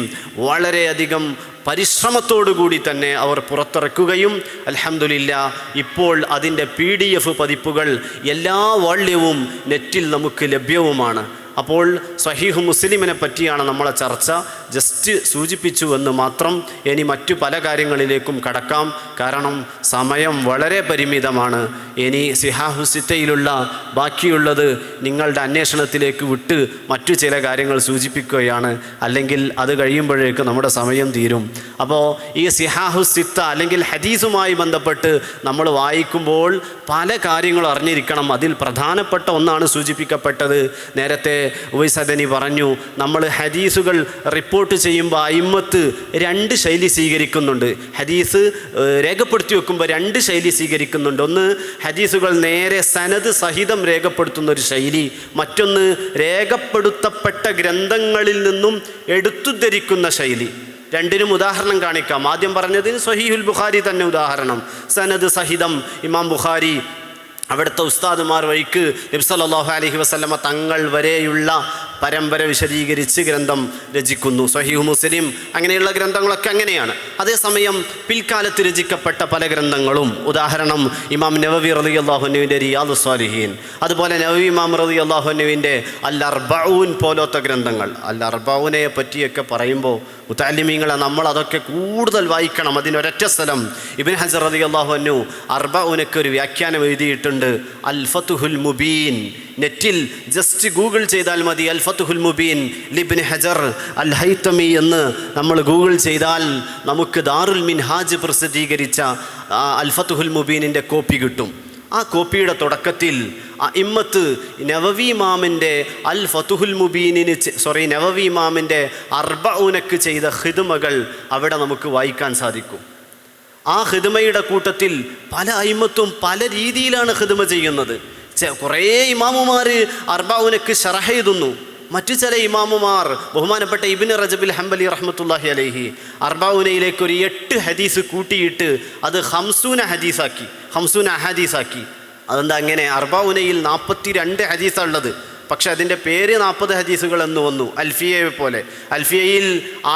വളരെയധികം പരിശ്രമത്തോടുകൂടി തന്നെ അവർ പുറത്തിറക്കുകയും അൽഹംദുലില്ലാ ഇപ്പോൾ അതിൻ്റെ PDF പതിപ്പുകൾ എല്ലാ വാള്യവും നെറ്റിൽ നമുക്ക് ലഭ്യവുമാണ്. അപ്പോൾ സഹീഹ് മുസ്ലിമിനെ പറ്റിയാണ് നമ്മളെ ചർച്ച. ജസ്റ്റ് സൂചിപ്പിച്ചു എന്ന് മാത്രം. ഇനി മറ്റു പല കാര്യങ്ങളിലേക്കും കടക്കാം. കാരണം സമയം വളരെ പരിമിതമാണ്. ഇനി സിഹാഹു സിത്തയിലുള്ള ബാക്കിയുള്ളത് നിങ്ങളുടെ അന്വേഷണത്തിലേക്ക് വിട്ട് മറ്റു ചില കാര്യങ്ങൾ സൂചിപ്പിക്കുകയാണ്. അല്ലെങ്കിൽ അത് കഴിയുമ്പോഴേക്ക് നമ്മുടെ സമയം തീരും. അപ്പോൾ ഈ സിഹാഹു സിത്ത അല്ലെങ്കിൽ ഹദീസുമായി ബന്ധപ്പെട്ട് നമ്മൾ വായിക്കുമ്പോൾ പല കാര്യങ്ങളും അറിഞ്ഞിരിക്കണം. അതിൽ പ്രധാനപ്പെട്ട ഒന്നാണ് സൂചിപ്പിക്കപ്പെട്ടത്. നേരത്തെ ഉവൈസ് അദനി പറഞ്ഞു, നമ്മൾ ഹദീസുകൾ റിപ്പോർട്ട് ചെയ്യുമ്പോൾ അയിമ്മത്ത് 2 ശൈലി സ്വീകരിക്കുന്നുണ്ട്. ഹദീസ് രേഖപ്പെടുത്തി വെക്കുമ്പോൾ 2 ശൈലി സ്വീകരിക്കുന്നുണ്ട്. ഒന്ന് ഹദീസുകൾ നേരെ സനദ് സഹിതം രേഖപ്പെടുത്തുന്ന ഒരു ശൈലി, മറ്റൊന്ന് രേഖപ്പെടുത്തപ്പെട്ട ഗ്രന്ഥങ്ങളിൽ നിന്നും എടുത്തുദ്ധരിക്കുന്ന ശൈലി. 2നും ഉദാഹരണം കാണിക്കാം. ആദ്യം പറഞ്ഞതിന് സഹീഹുൽ ബുഖാരി തന്നെ ഉദാഹരണം. സനദ് സഹിതം ഇമാം ബുഖാരി അവിടുത്തെ ഉസ്താദുമാർ വഴിക്ക് നബി സല്ലല്ലാഹു അലൈഹി വസല്ലമ തങ്ങൾ വരെയുള്ള പരമ്പര വിശദീകരിച്ച് ഗ്രന്ഥം രചിക്കുന്നു. സ്വഹീഹ് മുസ്ലിം അങ്ങനെയുള്ള ഗ്രന്ഥങ്ങളൊക്കെ അങ്ങനെയാണ്. അതേസമയം പിൽക്കാലത്ത് രചിക്കപ്പെട്ട പല ഗ്രന്ഥങ്ങളും, ഉദാഹരണം ഇമാം നവവി റളിയല്ലാഹു അൻഹുവിൻ്റെ റിയാദുസ് സ്വാലിഹീൻ, അതുപോലെ നവവി ഇമാം റളിയല്ലാഹു അൻഹുവിൻ്റെ അൽ അർബഊൻ പോലത്തെ ഗ്രന്ഥങ്ങൾ. അൽ അർബഊനെ പറ്റിയൊക്കെ പറയുമ്പോൾ മുതഅല്ലിമീങ്ങളെ നമ്മൾ അതൊക്കെ കൂടുതൽ വായിക്കണം. അതിനൊരൊറ്റ സ്ഥലം ഇബ്നു ഹജർ റളിയല്ലാഹു അൻഹു അർബഊനക്ക് ഒരു വ്യാഖ്യാനം എഴുതിയിട്ടുണ്ട്, അൽ ഫത്ഹുൽ മുബീൻ. നെറ്റിൽ ജസ്റ്റ് ഗൂഗിൾ ചെയ്താൽ മതി, അൽ ഫത്ഹുൽ മുബീൻ ലിബ്നു ഹജർ അൽ ഹൈതമി എന്ന് നമ്മൾ ഗൂഗിൾ ചെയ്താൽ നമുക്ക് ദാറുൽ മിൻഹാജ് പ്രസിദ്ധീകരിച്ച അൽ ഫത്ഹുൽ മുബീനിൻ്റെ കോപ്പി കിട്ടും. ആ കോപ്പിയുടെ തുടക്കത്തിൽ ഇമ്മത്ത് നവവി ഇമാമിൻ്റെ അൽ ഫത്ഹുൽ മുബീനിന് നവവി ഇമാമിൻ്റെ അർബഊനക്ക് ചെയ്ത ഖിദ്മകൾ അവിടെ നമുക്ക് വായിക്കാൻ സാധിക്കും. ആ ഖിദ്മയുടെ കൂട്ടത്തിൽ പല അയിമ്മത്തും പല രീതിയിലാണ് ഖിദ്മ ചെയ്യുന്നത്. കുറേ ഇമാമുമാർ അർബഊനക്ക് ശറഹ് എഴുതുന്നു. മറ്റു ചില ഇമാമുമാർ, ബഹുമാനപ്പെട്ട ഇബ്നു റജബിൽ ഹംബലി റഹ്മത്തുള്ളാഹി അലൈഹി, അർബഊനയിലേക്ക് ഒരു 8 ഹദീസ് കൂട്ടിയിട്ട് അത് 50 ഹദീസാക്കി, 50 അഹാദീസാക്കി. അതെന്താ അങ്ങനെ? അർബഊനയിൽ 42 ഹദീസാണ് ഉള്ളത്, പക്ഷെ അതിൻ്റെ പേര് 40 ഹദീസുകൾ എന്ന് വന്നു. അൽഫിയയെ പോലെ, അൽഫിയയിൽ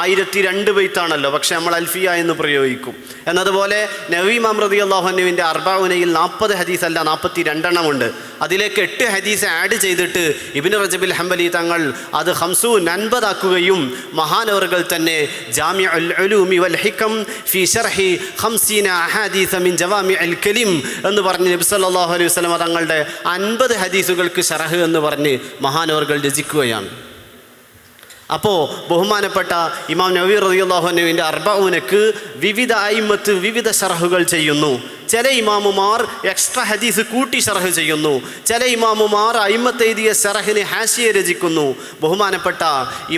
1002 ബൈത്താണല്ലോ, പക്ഷെ നമ്മൾ അൽഫിയ എന്ന് പ്രയോഗിക്കും. എന്നതുപോലെ നവവി ഇമാം റളിയല്ലാഹു അൻഹുവിൻ്റെ അർബഊനയിൽ 40 ഹദീസല്ല 42 ഉണ്ട്. അതിലേക്ക് 8 ഹദീസ് ആഡ് ചെയ്തിട്ട് ഇബ്നു റജബിൽ ഹംബലി തങ്ങൾ അത് 50 ആക്കുകയും മഹാനവറുകൾ തന്നെ ജാമിഉൽ ഉലൂമി വൽ ഹികം ഫി ശർഹി 50 അഹാദീസ മിൻ ജവാമിഉൽ കലിം എന്ന് പറഞ്ഞ് നബി സല്ലല്ലാഹു അലൈഹി വസല്ലം തങ്ങളുടെ 50 ഹദീസുകൾക്ക് ശറഹ് എന്ന് പറഞ്ഞ് മഹാനവറുകൾ രചിക്കുകയാണ്. അപ്പോൾ ബഹുമാനപ്പെട്ട ഇമാം നവവി റളിയല്ലാഹു അൻഹുവിൻ്റെ അർബഊനക്ക് വിവിധ അയിമ്മത്ത് വിവിധ ശറഹുകൾ ചെയ്യുന്നു. ചില ഇമാമുമാർ എക്സ്ട്രാ ഹദീസ് കൂട്ടി ശറഹ് ചെയ്യുന്നു. ചില ഇമാമുമാർ അയിമ്മത്ത് എഴുതിയ ശറഹിന് ഹാഷിയ രചിക്കുന്നു. ബഹുമാനപ്പെട്ട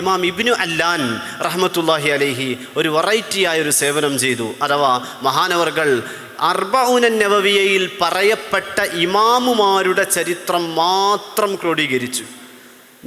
ഇമാം ഇബ്നു അല്ലാൻ റഹ്മത്തുള്ളാഹി അലൈഹി ഒരു വെറൈറ്റിയായൊരു സേവനം ചെയ്തു. അഥവാ മഹാനവറുകൾ അർബഊന നവവിയയിൽ പറയപ്പെട്ട ഇമാമുമാരുടെ ചരിത്രം മാത്രം ക്രോഡീകരിച്ചു.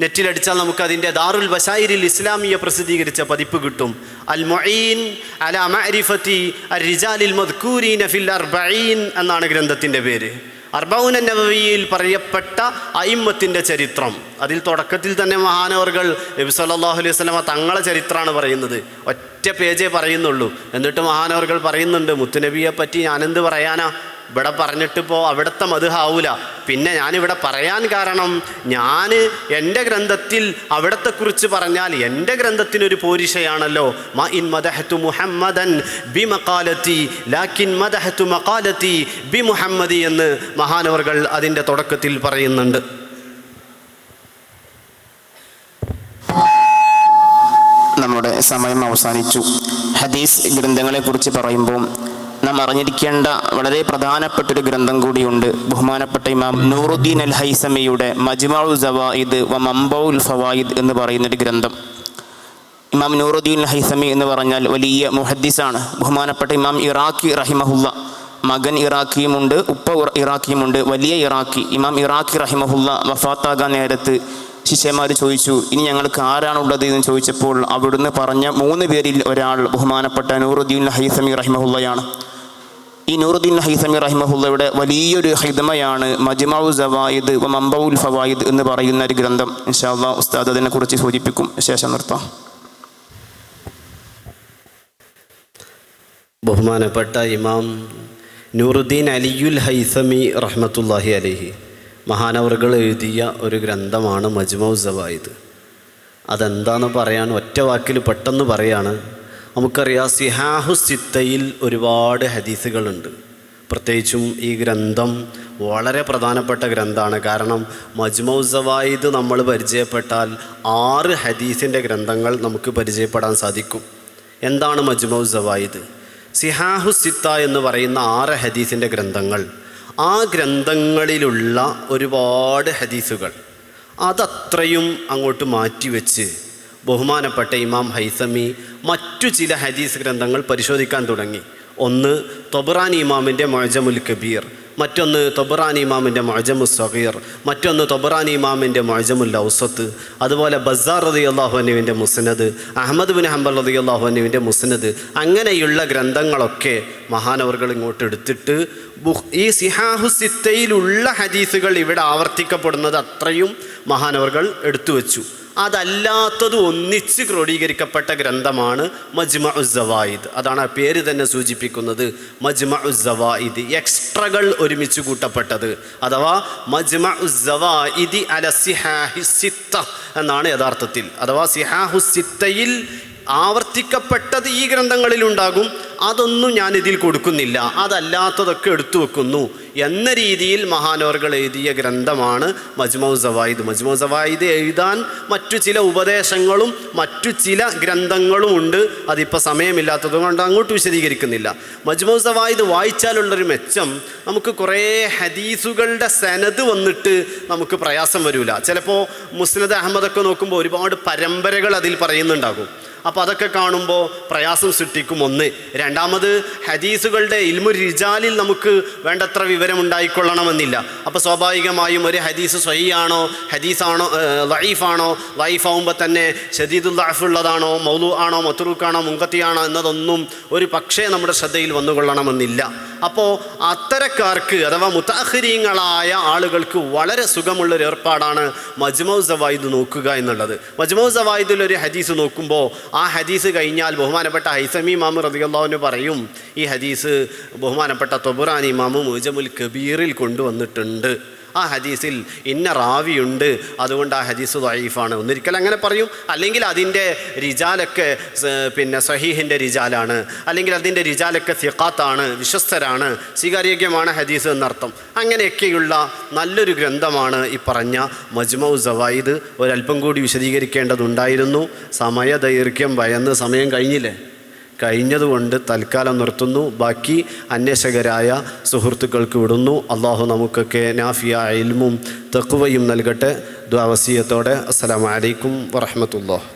നെറ്റിലടിച്ചാൽ നമുക്ക് അതിൻ്റെ ദാറുൽ ബശായിരിൽ ഇസ്ലാമിയ പ്രസിദ്ധീകരിച്ച പതിപ്പ് കിട്ടും. അൽ മുഈൻ അലാ മഅരിഫത്തി അർരിജാലിൽ മദ്കൂരീന ഫിൽ അർബഈൻ എന്നാണ് ഗ്രന്ഥത്തിൻ്റെ പേര്. അർബഊന നവവിയിൽ പറയപ്പെട്ട അയിമ്മത്തിൻ്റെ ചരിത്രം. അതിൽ തുടക്കത്തിൽ തന്നെ മഹാനവറുകൾ നബി സല്ലല്ലാഹു അലൈഹി വസല്ലമ തങ്ങളെ ചരിത്രമാണ് പറയുന്നത്. ഒറ്റ പേജേ പറയുന്നുള്ളൂ. എന്നിട്ട് മഹാനവറുകൾ പറയുന്നുണ്ട്, മുത്തുനബിയെ പറ്റി ഞാനെന്ത് പറയാനാ, ഇവിടെ പറഞ്ഞിട്ടിപ്പോൾ അവിടുത്തെ മദ്ഹാവൂല. പിന്നെ ഞാനിവിടെ പറയാൻ കാരണം, ഞാൻ എൻ്റെ ഗ്രന്ഥത്തിൽ അവിടത്തെക്കുറിച്ച് പറഞ്ഞാൽ എൻ്റെ ഗ്രന്ഥത്തിനൊരു പോരിഷയാണല്ലോ. മ ഇൻ മദഹ്തു മുഹമ്മദൻ ബി മഖാലത്തി ലാക്കിൻ മദഹ്തു മഖാലത്തി ബി മുഹമ്മദി എന്ന് മഹാനവറുകൾ അതിൻ്റെ തുടക്കത്തിൽ പറയുന്നുണ്ട്. നമ്മുടെ സമയം അവസാനിച്ചു. ഹദീസ് ഗ്രന്ഥങ്ങളെക്കുറിച്ച് പറയുമ്പോൾ നാം അറിഞ്ഞിരിക്കേണ്ട വളരെ പ്രധാനപ്പെട്ടൊരു ഗ്രന്ഥം കൂടിയുണ്ട്. ബഹുമാനപ്പെട്ട ഇമാം നൂറുദ്ദീൻ അൽ ഹൈസമിയുടെ മജ്മഉ സവായിദ് വ മംബഉൽ ഫവായിദ് എന്ന് പറയുന്നൊരു ഗ്രന്ഥം. ഇമാം നൂറുദ്ദീൻ അൽ ഹൈസമി എന്ന് പറഞ്ഞാൽ വലിയ മുഹദ്ദിസാണ്. ബഹുമാനപ്പെട്ട ഇമാം ഇറാഖി റഹിമഹുല്ല, മകൻ ഇറാഖിയുമുണ്ട്, ഉപ്പ ഇറാഖിയുമുണ്ട്, വലിയ ഇറാഖി. ഇമാം ഇറാഖി റഹിമഹുല്ല വഫാത്താകാൻ നേരത്ത് ശിഷ്യന്മാർ ചോദിച്ചു, ഇനി ഞങ്ങൾക്ക് ആരാണുള്ളത് എന്ന് ചോദിച്ചപ്പോൾ അവിടുന്ന് പറഞ്ഞ 3 പേരിൽ ഒരാൾ ബഹുമാനപ്പെട്ട നൂറുദ്ദീൻ ഹൈസമി റഹിമഹുല്ലയാണ്. ഈ നൂറുദ്ദീൻ ഹൈസമി റഹിമഹുല്ലയുടെ വലിയൊരു ഹിദ്മയാണ് മജ്മഉ സവായിദ് വ മംബഉൽ ഫവായിദ് എന്ന് പറയുന്ന ഒരു ഗ്രന്ഥം. ഇൻഷാ അല്ലാഹ് ഉസ്താദ് അതിനെക്കുറിച്ച് സൂചിപ്പിക്കും. ശേഷം നിർത്താം. ബഹുമാനപ്പെട്ട ഇമാം നൂറുദ്ദീൻ അലിയുൽ ഹൈസമി റഹ്മത്തുള്ളാഹി അലൈഹി മഹാനവറുകൾ എഴുതിയ ഒരു ഗ്രന്ഥമാണ് മജ്മഉ സവായിദ്. അതെന്താണെന്ന് പറയാൻ ഒറ്റ വാക്കിൽ പെട്ടെന്ന് പറയാണ്. നമുക്കറിയാം സിഹാഹു സിത്തയിൽ ഒരുപാട് ഹദീസുകളുണ്ട്. പ്രത്യേകിച്ചും ഈ ഗ്രന്ഥം വളരെ പ്രധാനപ്പെട്ട ഗ്രന്ഥമാണ്. കാരണം മജ്മഉ സവായിദ് നമ്മൾ പരിചയപ്പെട്ടാൽ 6 ഹദീസിൻ്റെ ഗ്രന്ഥങ്ങൾ നമുക്ക് പരിചയപ്പെടാൻ സാധിക്കും. എന്താണ് മജ്മഉ സവായിദ്? സിഹാഹു സിത്ത എന്ന് പറയുന്ന 6 ഹദീസിൻ്റെ ഗ്രന്ഥങ്ങൾ, ആ ഗ്രന്ഥങ്ങളിലുള്ള ഒരുപാട് ഹദീസുകൾ അതത്രയും അങ്ങോട്ട് മാറ്റിവെച്ച് ബഹുമാനപ്പെട്ട ഇമാം ഹൈസമി മറ്റു ചില ഹദീസ് ഗ്രന്ഥങ്ങൾ പരിശോധിക്കാൻ തുടങ്ങി. ഒന്ന് തൊബ്റാനി ഇമാമിൻ്റെ മുഅ്ജമുൽ കബീർ, മറ്റൊന്ന് തൊബ്റാനി ഇമാമിൻ്റെ മുഅ്ജമുസ് സഗീർ, മറ്റൊന്ന് തൊബ്റാനി ഇമാമിൻ്റെ മുഅ്ജമുൽ ഔസത്ത്, അതുപോലെ ബസ്സാർ റളിയല്ലാഹു അൻഹുവിൻ്റെ മുസ്നദ്, അഹ്മദ് ബിൻ ഹംബൽ റളിയല്ലാഹു അൻഹുവിൻ്റെ മുസ്നദ്. അങ്ങനെയുള്ള ഗ്രന്ഥങ്ങളൊക്കെ മഹാനവർകൾ ഇങ്ങോട്ട് എടുത്തിട്ട് ഈ സിഹാഹു സിത്തയിലുള്ള ഹദീസുകൾ ഇവിടെ ആവർത്തിക്കപ്പെടുന്നത് അത്രയും മഹാനവർകൾ എടുത്തു വച്ചു. അതല്ലാത്തത് ഒന്നിച്ച് ക്രോഡീകരിക്കപ്പെട്ട ഗ്രന്ഥമാണ് മജ്മഉ സവായിദ്. അതാണ് ആ പേര് തന്നെ സൂചിപ്പിക്കുന്നത്, മജ്മഉ സവായിദ്, എക്സ്ട്രകൾ ഒരുമിച്ച് കൂട്ടപ്പെട്ടത്, അഥവാ മജ്മഉ സവായിദി അല സിഹാഹി സിത്ത എന്നാണ് യഥാർത്ഥത്തിൽ. അഥവാ സിഹാഹു സിത്തയിൽ ആവർത്തിക്കപ്പെട്ടത് ഈ ഗ്രന്ഥങ്ങളിലുണ്ടാകും, അതൊന്നും ഞാനിതിൽ കൊടുക്കുന്നില്ല, അതല്ലാത്തതൊക്കെ എടുത്തു വെക്കുന്നു എന്ന രീതിയിൽ മഹാനവർകൾ എഴുതിയ ഗ്രന്ഥമാണ് മജ്മഉ സവായിദ്. മജ്മഉ സവായിദ് എഴുതാൻ മറ്റു ചില ഉപദേശങ്ങളും മറ്റു ചില ഗ്രന്ഥങ്ങളും ഉണ്ട്. അതിപ്പോൾ സമയമില്ലാത്തത് കൊണ്ട് അങ്ങോട്ട് വിശദീകരിക്കുന്നില്ല. മജ്മഉ സവായിദ് വായിച്ചാലുള്ളൊരു മെച്ചം, നമുക്ക് കുറേ ഹദീസുകളുടെ സനദ് വന്നിട്ട് നമുക്ക് പ്രയാസം വരില്ല. ചിലപ്പോൾ മുസ്നദ് അഹമ്മദൊക്കെ നോക്കുമ്പോൾ ഒരുപാട് പരമ്പരകൾ അതിൽ പറയുന്നുണ്ടാകും. അപ്പോൾ അതൊക്കെ കാണുമ്പോൾ പ്രയാസം സൃഷ്ടിക്കും. ഒന്ന്. രണ്ടാമത് ഹദീസുകളുടെ ഇൽമു റിജാലിൽ നമുക്ക് വേണ്ടത്ര വിവരം ഉണ്ടായിക്കൊള്ളണമെന്നില്ല. അപ്പോൾ സ്വാഭാവികമായും ഒരു ഹദീസ് സ്വഹീഹാണോ, ഹദീസാണോ, ലഈഫാണോ, ലഈഫാവുമ്പോൾ തന്നെ ശദീദുൽ ദഅഫ് ഉള്ളതാണോ, മൗലൂ ആണോ, മത്റൂക്കാണോ, മുൻഖത്തിയാണോ എന്നതൊന്നും ഒരു പക്ഷേ നമ്മുടെ ശ്രദ്ധയിൽ വന്നുകൊള്ളണമെന്നില്ല. അപ്പോൾ അത്തരക്കാർക്ക് അഥവാ മുതഅഖിരീങ്ങളായ ആളുകൾക്ക് വളരെ സുഖമുള്ളൊരു ഏർപ്പാടാണ് മജ്മഉ സവായിദ് നോക്കുക എന്നുള്ളത്. മജ്മഉ സവായിദിൽ ഒരു ഹദീസ് നോക്കുമ്പോൾ ആ ഹദീസ് കഴിഞ്ഞാൽ ബഹുമാനപ്പെട്ട ഹൈസമി ഇമാം റളിയല്ലാഹു അൻഹു പറയും, ഈ ഹദീസ് ബഹുമാനപ്പെട്ട ത്വബറാനി ഇമാം മുഅ്ജമുൽ കബീറിൽ കൊണ്ടുവന്നിട്ടുണ്ട്, ആ ഹദീസിൽ ഇന്ന റാവിയുണ്ട്, അതുകൊണ്ട് ആ ഹദീസ് ദഈഫാണ്. ഒന്നിരിക്കൽ അങ്ങനെ പറയും. അല്ലെങ്കിൽ അതിൻ്റെ റിജാലൊക്കെ പിന്നെ സഹീഹിൻ്റെ റിജാലാണ്, അല്ലെങ്കിൽ അതിൻ്റെ റിജാലൊക്കെ സിഖാത്താണ്, വിശ്വസ്തരാണ്, സ്വീകാര്യോഗ്യമാണ് ഹദീസ് എന്നർത്ഥം. അങ്ങനെയൊക്കെയുള്ള നല്ലൊരു ഗ്രന്ഥമാണ് ഈ പറഞ്ഞ മജ്മഉ സവായിദ്. ഒരല്പം കൂടി വിശദീകരിക്കേണ്ടതുണ്ടായിരുന്നു. സമയദൈർഘ്യം ഭയന്ന് സമയം കഴിഞ്ഞതുകൊണ്ട് തൽക്കാലം നിർത്തുന്നു. ബാക്കി അന്വേഷകരായ സുഹൃത്തുക്കൾക്ക് വിടുന്നു. അള്ളാഹു നമുക്കൊക്കെ നാഫിയ ഇൽമും തഖ്വയും നൽകട്ടെ. ദുആ വസിയത്തോടെ അസ്സലാമു അലൈക്കും വറഹ്മത്തുള്ളാഹി.